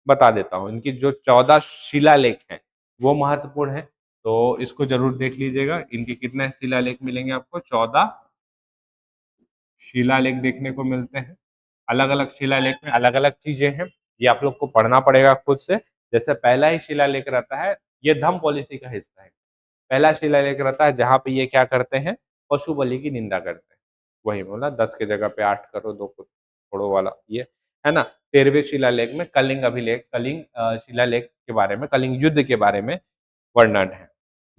बता देता हूँ। इनकी जो 14 शिलालेख हैं वो महत्वपूर्ण है, तो इसको जरूर देख लीजिएगा। इनके कितने शिलालेख मिलेंगे आपको? 14 शिलालेख देखने को मिलते हैं। अलग अलग शिलालेख में अलग अलग चीजें हैं, ये आप लोग को पढ़ना पड़ेगा खुद से। जैसे पहला ही शिलालेख रहता है, ये धम्म पॉलिसी का हिस्सा है। पहला शिलालेख रहता है जहां पे ये क्या करते हैं? पशु बलि की निंदा करते हैं। वही बोला, 10 की जगह पे 8 करो, 2 को छोड़ो वाला ये, है ना? 13वें शिलालेख में कलिंग अभिलेख, कलिंग शिलालेख के बारे में, कलिंग युद्ध के बारे में वर्णन है।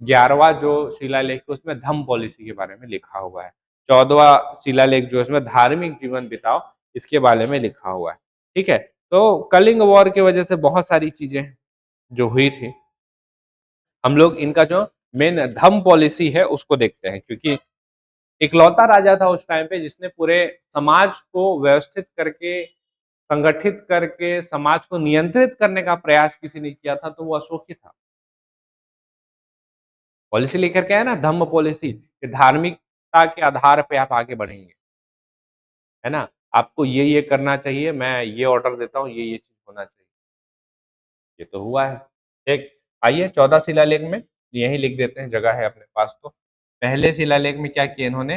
11वां जो शिलालेख है उसमें धम्म पॉलिसी के बारे में लिखा हुआ है। 14वां शिलालेख जो है उसमें धार्मिक जीवन बिताओ, इसके बारे में लिखा हुआ है। ठीक है? तो कलिंग वॉर की वजह से बहुत सारी चीजें जो हुई थी, हम लोग इनका जो मेन धम्म पॉलिसी है उसको देखते हैं, क्योंकि इकलौता राजा था उस टाइम पे जिसने पूरे समाज को व्यवस्थित करके, संगठित करके समाज को नियंत्रित करने का प्रयास किसी ने किया था, तो वो अशोक ही था। पॉलिसी लेकर के आया ना, धम्म पॉलिसी, कि धार्मिकता के आधार पे आप आगे बढ़ेंगे, है ना? आपको ये करना चाहिए, मैं ये ऑर्डर देता हूँ, ये चीज होना चाहिए। ये तो हुआ है। एक, आइए 14 शिलालेख में यही लिख देते हैं, जगह है अपने पास तो। पहले शिलालेख में क्या किया इन्होंने?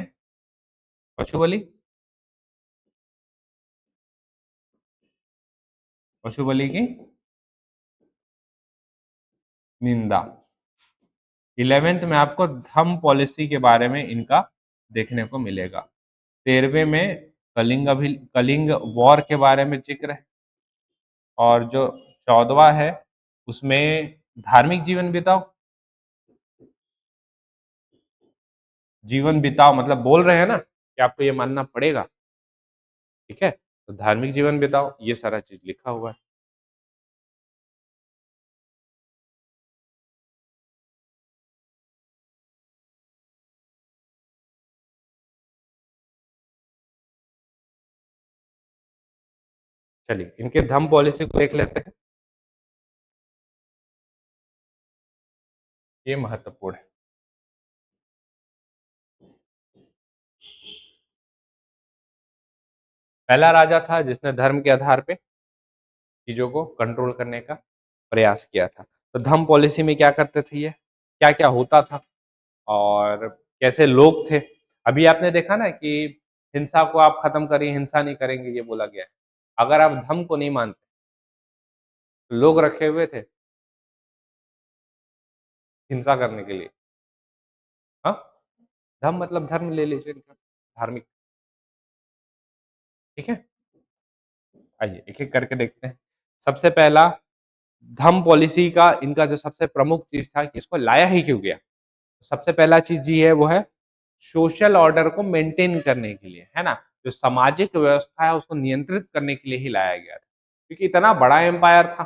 पशु बलि, पशु बलि की निंदा। 11th में आपको धम्म पॉलिसी के बारे में इनका देखने को मिलेगा। 13वें में कलिंग वॉर के बारे में जिक्र है। और जो 14वां है उसमें धार्मिक जीवन बिताओ। जीवन बिताओ मतलब बोल रहे हैं ना कि आपको ये मानना पड़ेगा, ठीक है? तो धार्मिक जीवन बिताओ, ये सारा चीज लिखा हुआ है। चलिए इनके धम्म पॉलिसी को देख लेते हैं, ये महत्वपूर्ण है। पहला राजा था जिसने धर्म के आधार पे चीजों को कंट्रोल करने का प्रयास किया था। तो धम्म पॉलिसी में क्या करते थे ये, क्या क्या होता था और कैसे लोग थे? अभी आपने देखा ना कि हिंसा को आप खत्म करिए, हिंसा नहीं करेंगे, ये बोला गया है। अगर आप धर्म को नहीं मानते, तो लोग रखे हुए थे हिंसा करने के लिए। हाँ, धर्म मतलब धर्म ले लीजिए इनका, धार्मिक। ठीक है, आइए एक एक करके देखते हैं। सबसे पहला, धम्म पॉलिसी का इनका जो सबसे प्रमुख चीज था कि इसको लाया ही क्यों गया। सबसे पहला चीज ये है, वो है सोशल ऑर्डर को मेंटेन करने के लिए, है ना? जो सामाजिक व्यवस्था है उसको नियंत्रित करने के लिए ही लाया गया था, क्योंकि इतना बड़ा एम्पायर था।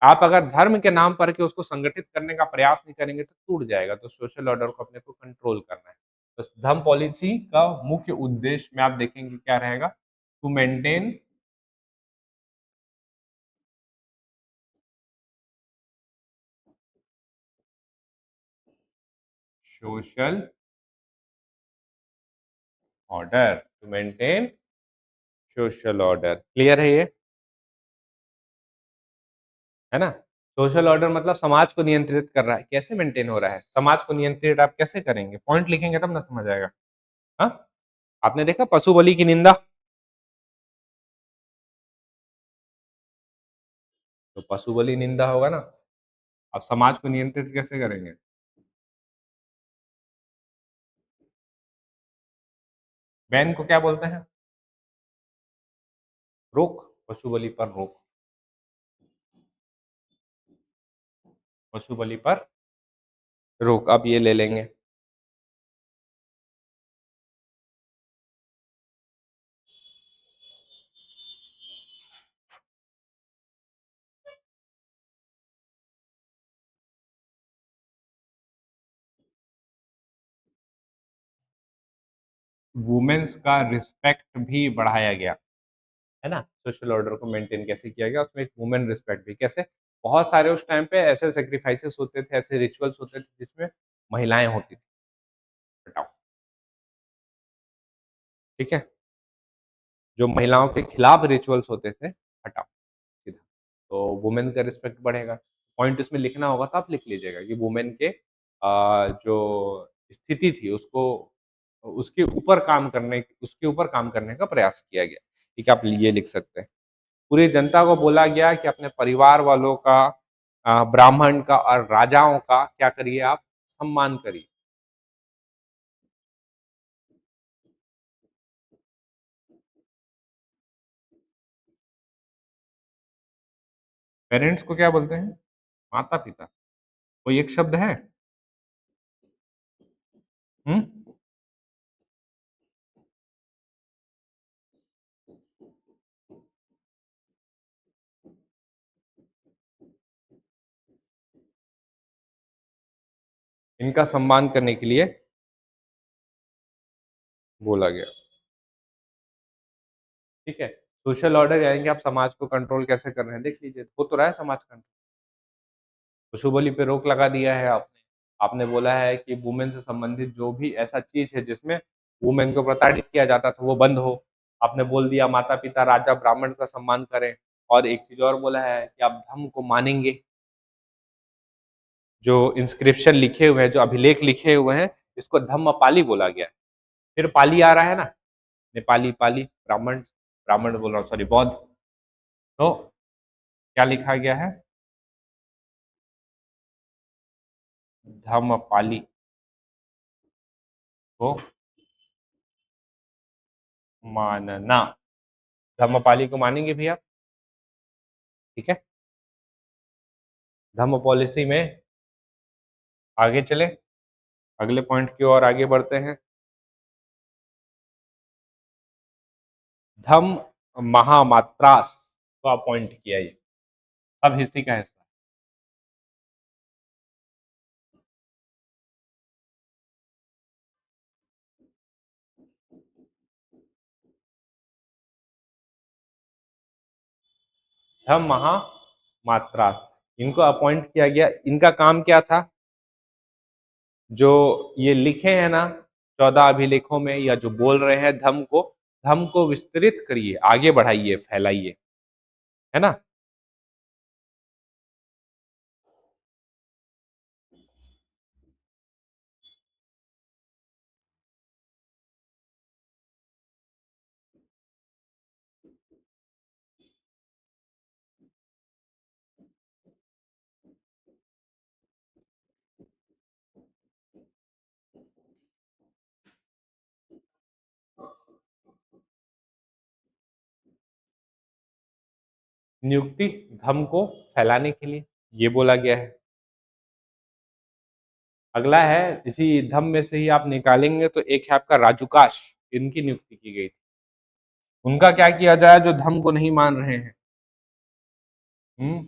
आप अगर धर्म के नाम पर के उसको संगठित करने का प्रयास नहीं करेंगे तो टूट जाएगा। तो सोशल ऑर्डर को अपने को कंट्रोल करना है। तो धर्म पॉलिसी का मुख्य उद्देश्य में आप देखेंगे क्या रहेगा? To maintain social order, to maintain social order. Clear है ये, है ना? सोशल ऑर्डर मतलब समाज को नियंत्रित कर रहा है। कैसे मेंटेन हो रहा है समाज को नियंत्रित, आप कैसे करेंगे? पॉइंट लिखेंगे तब ना समझ आएगा। हाँ, आपने देखा पशु बलि की निंदा, तो पशु बलि निंदा होगा ना। आप समाज को नियंत्रित कैसे करेंगे? बैन को क्या बोलते हैं? रोक, पशु बलि पर रोक, पशु बलि पर रोक, अब ये ले लेंगे। वुमेन्स का रिस्पेक्ट भी बढ़ाया गया, है ना? सोशल ऑर्डर को मेंटेन कैसे किया गया, उसमें एक वुमेन रिस्पेक्ट भी कैसे, बहुत सारे उस टाइम पे ऐसे सैक्रिफाइसेस होते थे, ऐसे रिचुअल्स होते थे जिसमें महिलाएँ होती थी। बताओ, ठीक है? जो महिलाओं के खिलाफ रिचुअल्स होते थे, हटाओ सीधा। तो वुमेन का रिस्पेक्ट बढ़ेगा। पॉइंट इसमें लिखना होगा तो आप लिख लीजिएगा कि वुमेन के जो स्थिति थी उसको उसके ऊपर काम करने का प्रयास किया गया। ठीक है, आप ये लिख सकते हैं। पूरी जनता को बोला गया कि अपने परिवार वालों का, ब्राह्मण का और राजाओं का क्या करिए आप, सम्मान करिए। पेरेंट्स को क्या बोलते हैं? माता-पिता। कोई एक शब्द है? हुँ? इनका सम्मान करने के लिए बोला गया। ठीक है? सोशल ऑर्डर यानी कि आप समाज को कंट्रोल कैसे कर रहे हैं, देख लीजिए, हो तो रहा है समाज कंट्रोल। पशु बलि पे रोक लगा दिया है आपने। आपने बोला है कि वुमेन से संबंधित जो भी ऐसा चीज़ है जिसमें वुमेन को प्रताड़ित किया जाता था, वो बंद हो। आपने बोल दिया माता-पिता, राजा, ब्राह्मण का सम्मान करें, और एक चीज़ और बोला है कि आप धर्म को मानेंगे। जो इंस्क्रिप्शन लिखे हुए हैं, जो अभिलेख लिखे हुए हैं, इसको धम्मपाली बोला गया है। फिर पाली आ रहा है ना, नेपाली पाली, ब्राह्मण, ब्राह्मण बोल रहा हूँ, सॉरी, बौद्ध। तो क्या लिखा गया है? धम्मपाली को मानना। धम्मपाली को मानेंगे भी आप? ठीक है? धम्म पॉलिसी में आगे चले, अगले पॉइंट की ओर आगे बढ़ते हैं। धम्म महामात्रास को अपॉइंट किया ये, सब हिस्ट्री का हिस्सा। धम्म महामात्रास, इनको अपॉइंट किया गया। इनका काम क्या था? जो ये लिखे हैं ना 14 अभिलेखों में, या जो बोल रहे हैं धम्म को विस्तृत करिए, आगे बढ़ाइए, फैलाइए, है ना? नियुक्ति धम्म को फैलाने के लिए ये बोला गया है। अगला है, इसी धम्म में से ही आप निकालेंगे तो एक है आपका राजूकाश, इनकी नियुक्ति की गई थी। उनका क्या किया जाए जो धम्म को नहीं मान रहे हैं? हम्म,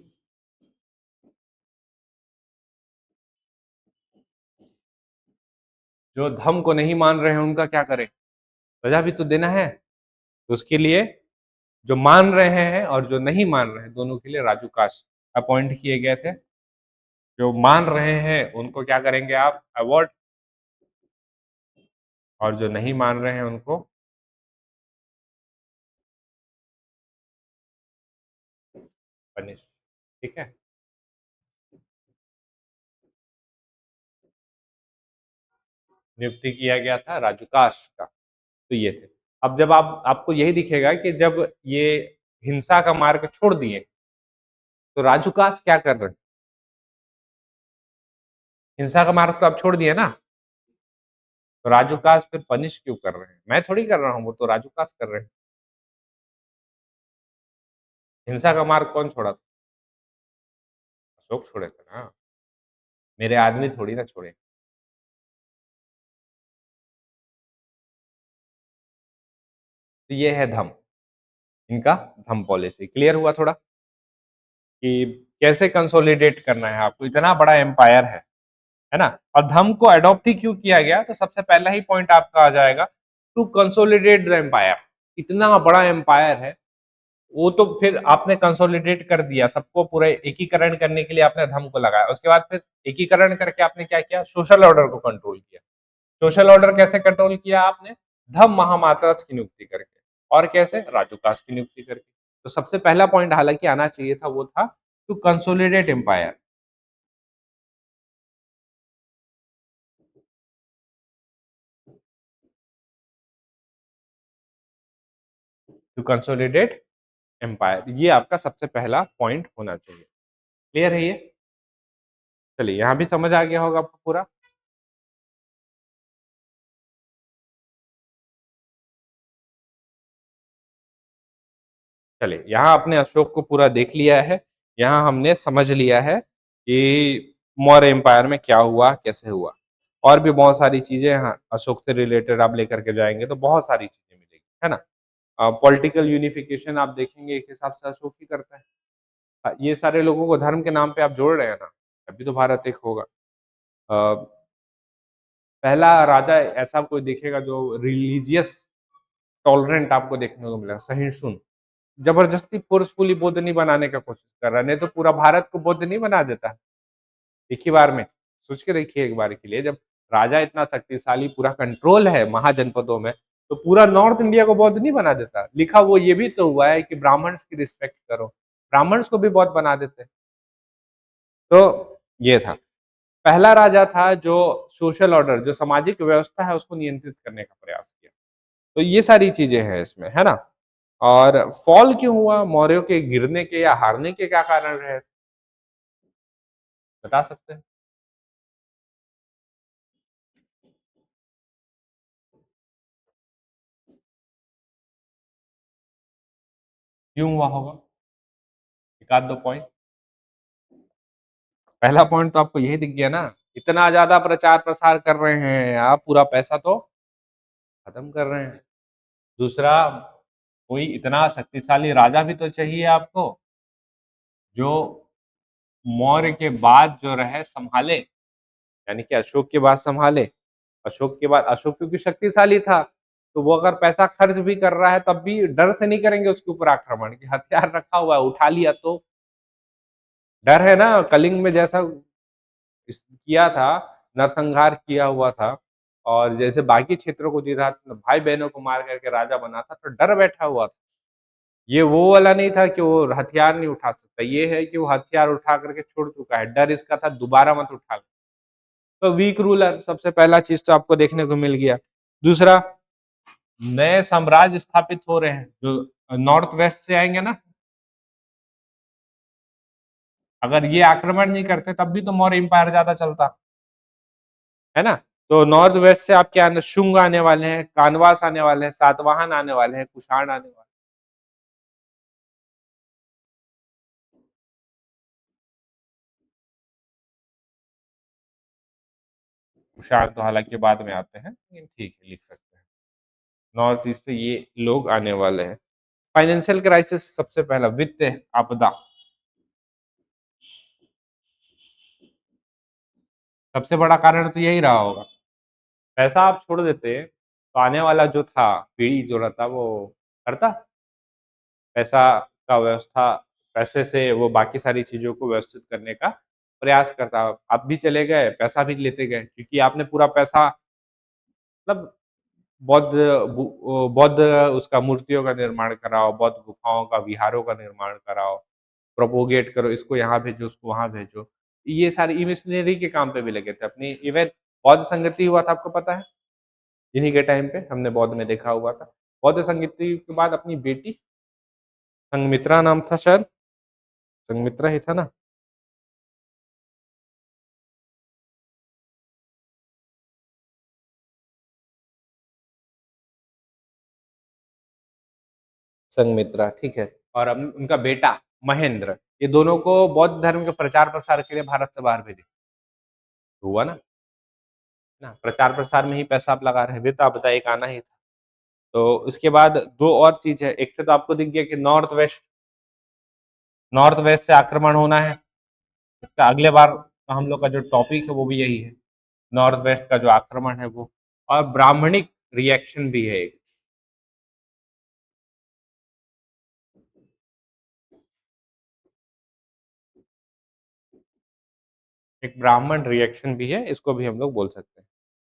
जो धम्म को नहीं मान रहे हैं उनका क्या करें? सजा भी तो देना है। तो उसके लिए जो मान रहे हैं और जो नहीं मान रहे हैं, दोनों के लिए राजूकाश अपॉइंट किए गए थे। जो मान रहे हैं उनको क्या करेंगे आप? अवॉर्ड। और जो नहीं मान रहे हैं उनको पनिश। ठीक है? नियुक्ति किया गया था राजूकाश का। तो ये थे। अब जब आप आपको यही दिखेगा कि जब ये हिंसा का मार्ग छोड़ दिए, तो राजूकाश क्या कर रहे हैं? हिंसा का मार्ग तो आप छोड़ दिए ना, तो राजूकाश फिर पनिश क्यों कर रहे हैं? मैं थोड़ी कर रहा हूँ, वो तो राजूकाश कर रहे हैं। हिंसा का मार्ग कौन छोड़ा था? अशोक छोड़े थे ना, मेरे आदमी थोड़ी ना छोड़े। तो ये है धम्म, इनका धम्म पॉलिसी। क्लियर हुआ थोड़ा कि कैसे कंसोलिडेट करना है आपको, इतना बड़ा एम्पायर है ना? और धम्म को अडॉप्ट ही क्यों किया गया? तो सबसे पहला ही पॉइंट आपका आ जाएगा टू कंसोलिडेट द एम्पायर। इतना बड़ा एम्पायर है, वो तो फिर आपने कंसोलिडेट कर दिया, सबको पूरा एकीकरण करने के लिए आपने धर्म को लगाया। उसके बाद फिर एकीकरण करके आपने क्या किया, सोशल ऑर्डर को कंट्रोल किया। सोशल ऑर्डर कैसे कंट्रोल किया आपने, धम्म महामात्रस की नियुक्ति करके, और कैसे, राजूकास की नियुक्ति करके। तो सबसे पहला पॉइंट हालांकि आना चाहिए था, वो था to consolidate empire, to consolidate empire, ये आपका सबसे पहला पॉइंट होना चाहिए। क्लियर है ये? चलिए, यहाँ भी समझ आ गया होगा आपको पूरा। चलिए, यहाँ आपने अशोक को पूरा देख लिया है, यहाँ हमने समझ लिया है कि मौर्य एम्पायर में क्या हुआ, कैसे हुआ। और भी बहुत सारी चीजें यहाँ अशोक से रिलेटेड आप लेकर के जाएंगे तो बहुत सारी चीजें मिलेगी, है ना। पॉलिटिकल यूनिफिकेशन आप देखेंगे एक हिसाब से अशोक ही करता है। ये सारे लोगों को धर्म के नाम पे आप जोड़ रहे हैं ना, अभी तो भारत एक होगा। पहला राजा ऐसा कोई दिखेगा जो रिलीजियस टॉलरेंट आपको देखने को मिलेगा, सहिष्णु, जबरदस्ती फोर्सफुली बौद्ध नहीं बनाने का कोशिश कर रहा है, नहीं तो पूरा भारत को बौद्ध नहीं बना देता एक ही बार में। सोच के देखिए एक बार के लिए, जब राजा इतना शक्तिशाली, पूरा कंट्रोल है महाजनपदों में, तो पूरा नॉर्थ इंडिया को बौद्ध नहीं बना देता। लिखा वो ये भी तो हुआ है कि ब्राह्मण्स की रिस्पेक्ट करो, ब्राह्मण्स को भी बौद्ध बना देते। तो ये था पहला राजा था जो सोशल ऑर्डर, जो सामाजिक व्यवस्था है उसको नियंत्रित करने का प्रयास किया। तो ये सारी चीजें हैं इसमें, है ना। और फॉल क्यों हुआ, मौर्यों के गिरने के या हारने के क्या कारण रहे, बता सकते हैं? क्यों हुआ होगा, एक आध दो पॉइंट। पहला पॉइंट तो आपको यही दिख गया ना, इतना ज्यादा प्रचार प्रसार कर रहे हैं आप, पूरा पैसा तो खत्म कर रहे हैं। दूसरा, कोई इतना शक्तिशाली राजा भी तो चाहिए आपको, जो मौर्य के बाद जो रहे संभाले, यानी कि अशोक के बाद संभाले। अशोक के बाद, अशोक क्योंकि शक्तिशाली था, तो वो अगर पैसा खर्च भी कर रहा है तब भी डर से नहीं करेंगे उसके ऊपर आक्रमण, कि हथियार रखा हुआ है उठा लिया तो। डर है ना, कलिंग में जैसा किया था, नरसंहार किया हुआ था, और जैसे बाकी क्षेत्रों को जीता, भाई बहनों को मार करके राजा बना था, तो डर बैठा हुआ था। ये वो वाला नहीं था कि वो हथियार नहीं उठा सकता, ये है कि वो हथियार उठा करके छोड़ चुका है, डर इसका था दोबारा मत उठा। तो वीक रूलर, सबसे पहला चीज तो आपको देखने को मिल गया। दूसरा, नए साम्राज्य स्थापित हो रहे हैं जो नॉर्थ वेस्ट से आएंगे ना, अगर ये आक्रमण नहीं करते तब भी तो मौर्य एम्पायर ज्यादा चलता, है ना। तो नॉर्थ वेस्ट से आपके आने, शुंग आने वाले हैं, कानवास आने वाले हैं, सातवाहन आने वाले हैं, कुषाण आने वाले हैं। कुषाण तो हालांकि बाद में आते हैं, लेकिन ठीक है, लिख सकते हैं। नॉर्थ ईस्ट से ये लोग आने वाले हैं। फाइनेंशियल क्राइसिस, सबसे पहला वित्त आपदा, सबसे बड़ा कारण तो यही रहा होगा। पैसा आप छोड़ देते तो आने वाला जो था, पीढ़ी जो रहता वो करता, पैसा का व्यवस्था, पैसे से वो बाकी सारी चीज़ों को व्यवस्थित करने का प्रयास करता। आप भी चले गए, पैसा भी लेते गए, क्योंकि आपने पूरा पैसा, मतलब बौद्ध बौद्ध उसका मूर्तियों का निर्माण कराओ, बौद्ध गुफाओं का, विहारों का निर्माण कराओ, प्रोपोगेट करो, इसको यहाँ भेजो, उसको वहाँ भेजो। ये सारी मिशनरी के काम पे भी लगे थे अपनी। इवन बौद्ध संगति हुआ था, आपको पता है, इन्हीं के टाइम पे हमने बौद्ध में देखा हुआ था। बौद्ध संगति के बाद अपनी बेटी, संघमित्रा नाम था शायद, संघमित्रा ही था ना, संघमित्रा, ठीक है। और अब उनका बेटा महेंद्र, ये दोनों को बौद्ध धर्म के प्रचार प्रसार के लिए भारत से बाहर भेजे। हुआ ना, ना प्रचार प्रसार में ही पैसा आप लगा रहे हैं, वित्त आपदा एक आना ही था। तो उसके बाद दो और चीज है, एक तो आपको दिख गया कि नॉर्थ वेस्ट से आक्रमण होना है। इसका अगले बार का हम लोग का जो टॉपिक है वो भी यही है, नॉर्थ वेस्ट का जो आक्रमण है वो। और ब्राह्मणिक रिएक्शन भी है एक। एक ब्राह्मण रिएक्शन भी है, इसको भी हम लोग बोल सकते हैं।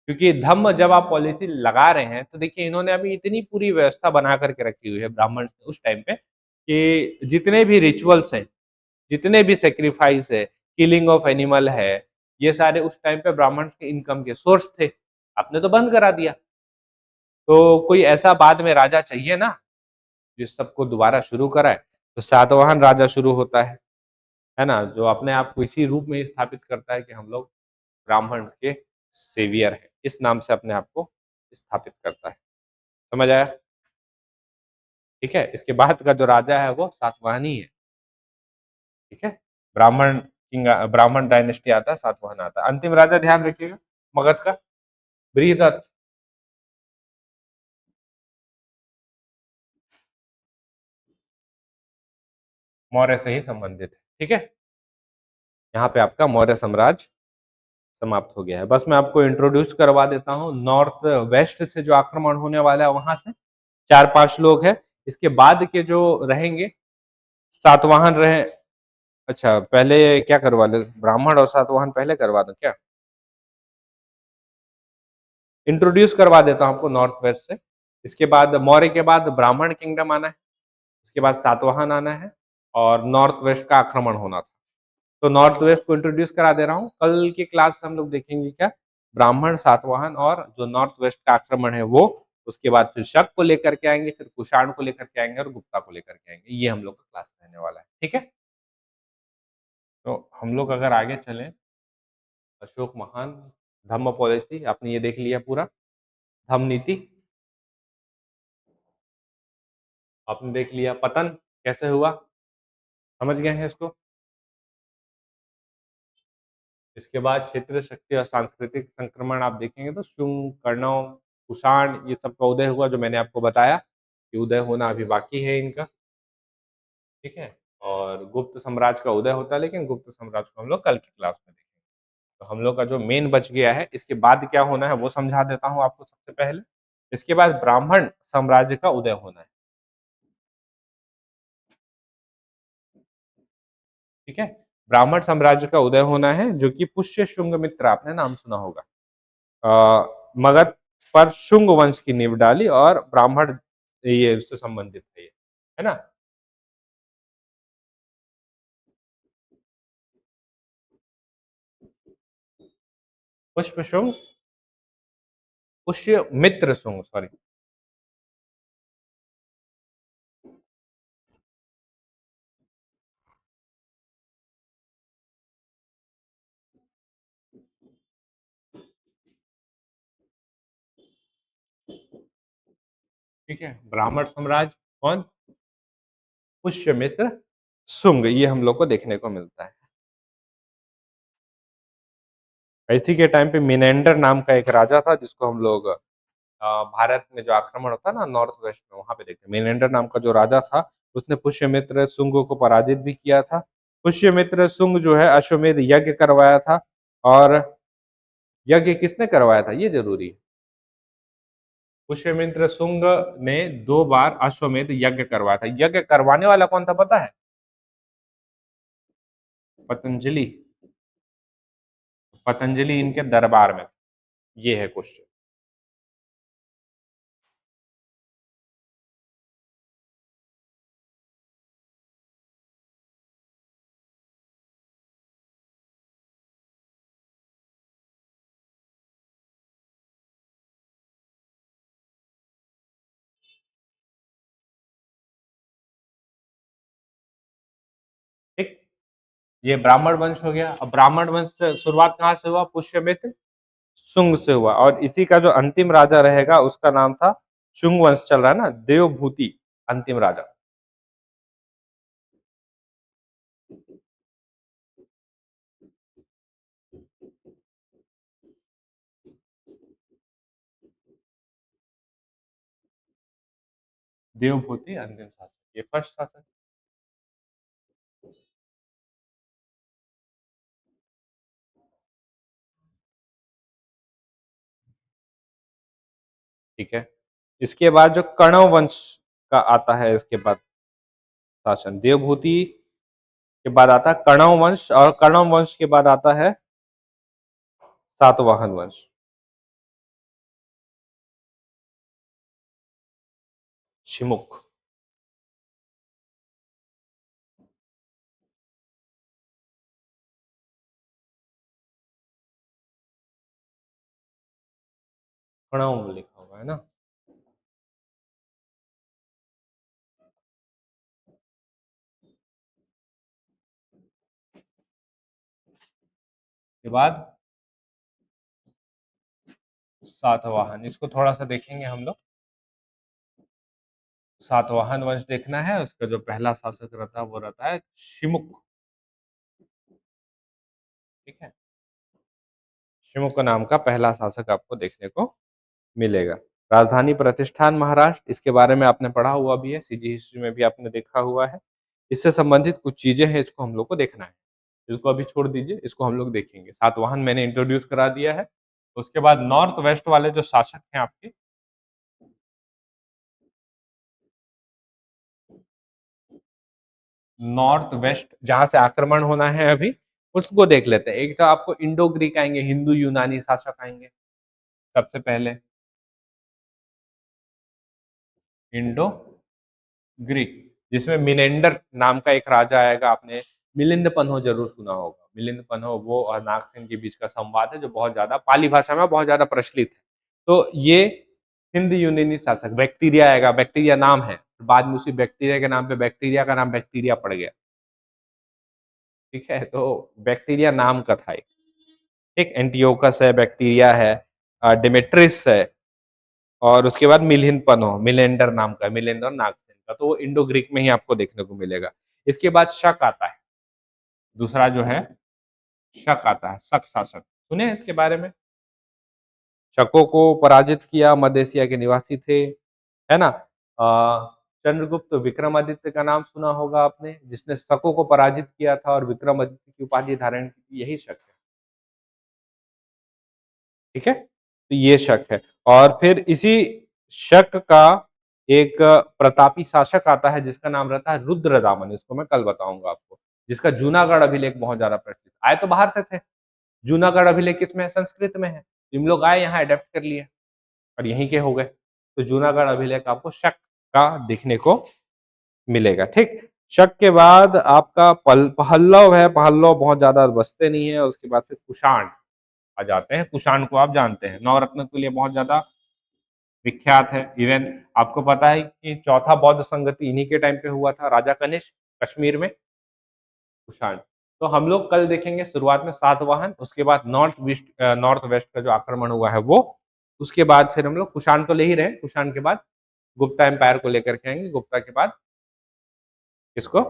क्योंकि धम्म जब आप पॉलिसी लगा रहे हैं, तो देखिए इन्होंने अभी इतनी पूरी व्यवस्था बना करके रखी हुई है ब्राह्मण उस टाइम पे, कि जितने भी रिचुअल्स हैं, जितने भी सेक्रीफाइस है, किलिंग ऑफ एनिमल है, ये सारे उस टाइम पे ब्राह्मण के इनकम के सोर्स थे। आपने तो बंद करा दिया। तो कोई ऐसा बाद में राजा चाहिए ना, जिस सबको दोबारा शुरू कराए। तो सातवाहन राजा शुरू होता है ना? जो अपने आप को इसी रूप में स्थापित करता है कि हम लोग ब्राह्मण के सेवियर हैं। इस नाम से अपने आप को स्थापित करता है। समझ आया? ठीक है? इसके बाद का जो राजा है वो सातवाहन ही है। ठीक है? ब्राह्मण डायनेस्टी आता है, सातवाहन आता है। अंतिम राजा ध्यान रखिएगा, मगध का बृहदत्त। मौर्य से ही संबंधित है। ठीक है? यहाँ पे आपका मौर्य साम्राज्य समाप्त हो गया है। बस मैं आपको इंट्रोड्यूस करवा देता हूँ, नॉर्थ वेस्ट से जो आक्रमण होने वाला है वहां से 4-5 लोग हैं। इसके बाद के जो रहेंगे, सातवाहन रहे। अच्छा, पहले क्या करवा ले, ब्राह्मण और सातवाहन पहले करवा दो क्या? इंट्रोड्यूस करवा देता हूँ आपको नॉर्थ वेस्ट से। इसके बाद मौर्य के बाद ब्राह्मण किंगडम आना है, उसके बाद सातवाहन आना है, और नॉर्थ वेस्ट का आक्रमण होना था। तो नॉर्थ वेस्ट को इंट्रोड्यूस करा दे रहा हूँ। कल की क्लास से हम लोग देखेंगे क्या, ब्राह्मण, सातवाहन और जो नॉर्थ वेस्ट का आक्रमण है वो। उसके बाद फिर शक को लेकर के आएंगे, फिर कुषाण को लेकर के आएंगे और गुप्ता को लेकर के आएंगे। ये हम लोग का क्लास रहने वाला है। ठीक है? तो हम लोग अगर आगे चलें, अशोक महान, धम्म पॉलिसी आपने ये देख लिया पूरा, धम्म नीति आपने देख लिया, पतन कैसे हुआ समझ गए हैं इसको। इसके बाद क्षेत्र शक्ति और सांस्कृतिक संक्रमण आप देखेंगे तो शुंग, कर्ण, कुषाण, ये सब का उदय हुआ, जो मैंने आपको बताया कि उदय होना अभी बाकी है इनका। ठीक है? और गुप्त साम्राज्य का उदय होता है, लेकिन गुप्त साम्राज्य को हम लोग कल की क्लास में देखेंगे। तो हम लोग का जो मेन बच गया है, इसके बाद क्या होना है वो समझा देता हूँ आपको सबसे पहले। इसके बाद ब्राह्मण साम्राज्य का उदय होना है। ठीक है? ब्राह्मण साम्राज्य का उदय होना है, जो कि पुष्य शुंग मित्र, आपने नाम सुना होगा। मगध पर शुंग वंश की नींव डाली, और ब्राह्मण ये उससे संबंधित है ये, है ना? पुष्प शुंग, पुष्य मित्र शुंग, सॉरी। ठीक है? ब्राह्मण साम्राज्य कौन? पुष्य मित्र शुंग, ये हम लोग को देखने को मिलता है। इसी के टाइम पे मिनेंडर नाम का एक राजा था, जिसको हम लोग भारत में जो आक्रमण होता है ना नॉर्थ वेस्ट में, वहां पे देखते हैं। मिनेंडर नाम का जो राजा था, उसने पुष्यमित्र शुंग को पराजित भी किया था। पुष्यमित्र शुंग जो है अश्वमेध यज्ञ करवाया था, और यज्ञ किसने करवाया था ये जरूरी है। पुष्यमित्र शुंग ने 2 बार अश्वमेध यज्ञ करवाया था। यज्ञ करवाने वाला कौन था पता है? पतंजलि। पतंजलि इनके दरबार में, ये है क्वेश्चन। ठीक, ये ब्राह्मण वंश हो गया। अब ब्राह्मण वंश से शुरुआत कहाँ से हुआ? पुष्यमित्र शुंग से हुआ, और इसी का जो अंतिम राजा रहेगा उसका नाम था, शुंग वंश चल रहा है ना, देवभूति अंतिम राजा। देवभूति अंतिम शासक, ये फर्स्ट शासक। ठीक है। इसके बाद जो कण्व वंश का आता है, इसके बाद शासन देवभूति के बाद आता है कण्व वंश, और कण्व वंश के बाद आता है सातवाहन वंश। शिमुख। कण्व लिखा हुआ है ना। के बाद सातवाहन, इसको थोड़ा सा देखेंगे हम लोग। सातवाहन वंश देखना है, उसका जो पहला शासक रहता है वो रहता है शिमुख। ठीक है, शिमुख नाम का पहला शासक आपको देखने को मिलेगा। राजधानी प्रतिष्ठान महाराष्ट्र, इसके बारे में आपने पढ़ा हुआ भी है, सीजी हिस्ट्री में भी आपने देखा हुआ है। इससे संबंधित कुछ चीजें हैं, इसको हम लोग को देखना है। इसको अभी छोड़ दीजिए, इसको हम लोग देखेंगे। सातवाहन मैंने इंट्रोड्यूस करा दिया है। उसके बाद नॉर्थ वेस्ट वाले जो शासक हैं आपके, नॉर्थ वेस्ट जहां से आक्रमण होना है अभी, उसको देख लेते हैं। एक तो आपको इंडो ग्रीक आएंगे, हिंदू यूनानी शासक आएंगे सबसे पहले। इंडो ग्रीक, जिसमें मिनेंडर नाम का एक राजा आएगा। आपने मिलिंद पन्हो जरूर सुना होगा। मिलिंद पन्हो वो और नागसेन के बीच का संवाद है, जो बहुत ज्यादा पाली भाषा में बहुत ज्यादा प्रचलित है। तो ये हिंद यूनानी शासक। बैक्टीरिया आएगा, बैक्टीरिया नाम है, बाद में उसी बैक्टीरिया के नाम पे बैक्टीरिया का नाम बैक्टीरिया पड़ गया। ठीक है, तो बैक्टीरिया नाम का था एक। ठीक, एंटियोकस है, बैक्टीरिया है, डिमेट्रिस है, और उसके बाद मिलिंद पन्हो, मिलेंडर नाम का, मिलेंडर और नागसेन का। तो वो इंडो ग्रीक में ही आपको देखने को मिलेगा। इसके बाद शक आता है, दूसरा जो है शक आता है, शक शासक। सुने हैं इसके बारे में? शकों को पराजित किया, मध्य एशिया के निवासी थे, है ना। चंद्रगुप्त विक्रमादित्य का नाम सुना होगा आपने, जिसने शकों को पराजित किया था और विक्रमादित्य की उपाधि धारण की थी, यही शक है। ठीक है, तो ये शक है। और फिर इसी शक का एक प्रतापी शासक आता है, जिसका नाम रहता है रुद्रदामन। इसको मैं कल बताऊंगा आपको। जिसका जूनागढ़ अभिलेख बहुत ज्यादा प्रचलित, आए तो बाहर से थे। जूनागढ़ अभिलेख किसमें है? संस्कृत में है। इन लोग आए यहाँ अडेप्ट कर लिए और यहीं के हो गए। तो जूनागढ़ अभिलेख आपको शक का देखने को मिलेगा। ठीक, शक के बाद आपका पहल्लव है। पहल्लव बहुत ज्यादा बसते नहीं है। उसके बाद फिर कुषाण आ जाते हैं। कुषाण को आप जानते हैं, नवरत्न के लिए बहुत ज्यादा विख्यात है। इवन आपको पता है कि चौथा बौद्ध संगति इन्हीं के टाइम पे हुआ था, राजा कनिष्क, कश्मीर में। कुषाण। तो हम लोग कल देखेंगे शुरुआत में सातवाहन, उसके बाद नॉर्थ वेस्ट का जो आक्रमण हुआ है वो, उसके बाद फिर हम लोग कुषाण तो ले ही रहे, कुषाण के बाद गुप्ता एम्पायर को लेकर के आएंगे। गुप्ता के बाद किसको?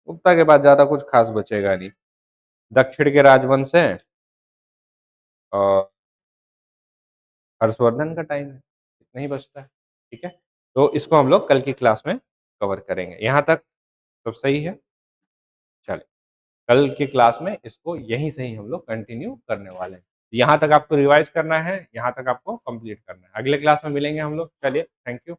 गुप्ता के बाद ज्यादा कुछ खास बचेगा नहीं। दक्षिण के राजवंश है और हर्षवर्धन का टाइम है, इतना ही बचता है। ठीक है, तो इसको हम लोग कल की क्लास में कवर करेंगे। यहाँ तक सब सही है? चलिए, कल की क्लास में इसको यहीं से ही हम लोग कंटिन्यू करने वाले हैं। यहाँ तक आपको रिवाइज करना है, यहाँ तक आपको कंप्लीट करना है। अगले क्लास में मिलेंगे हम लोग। चलिए, थैंक यू।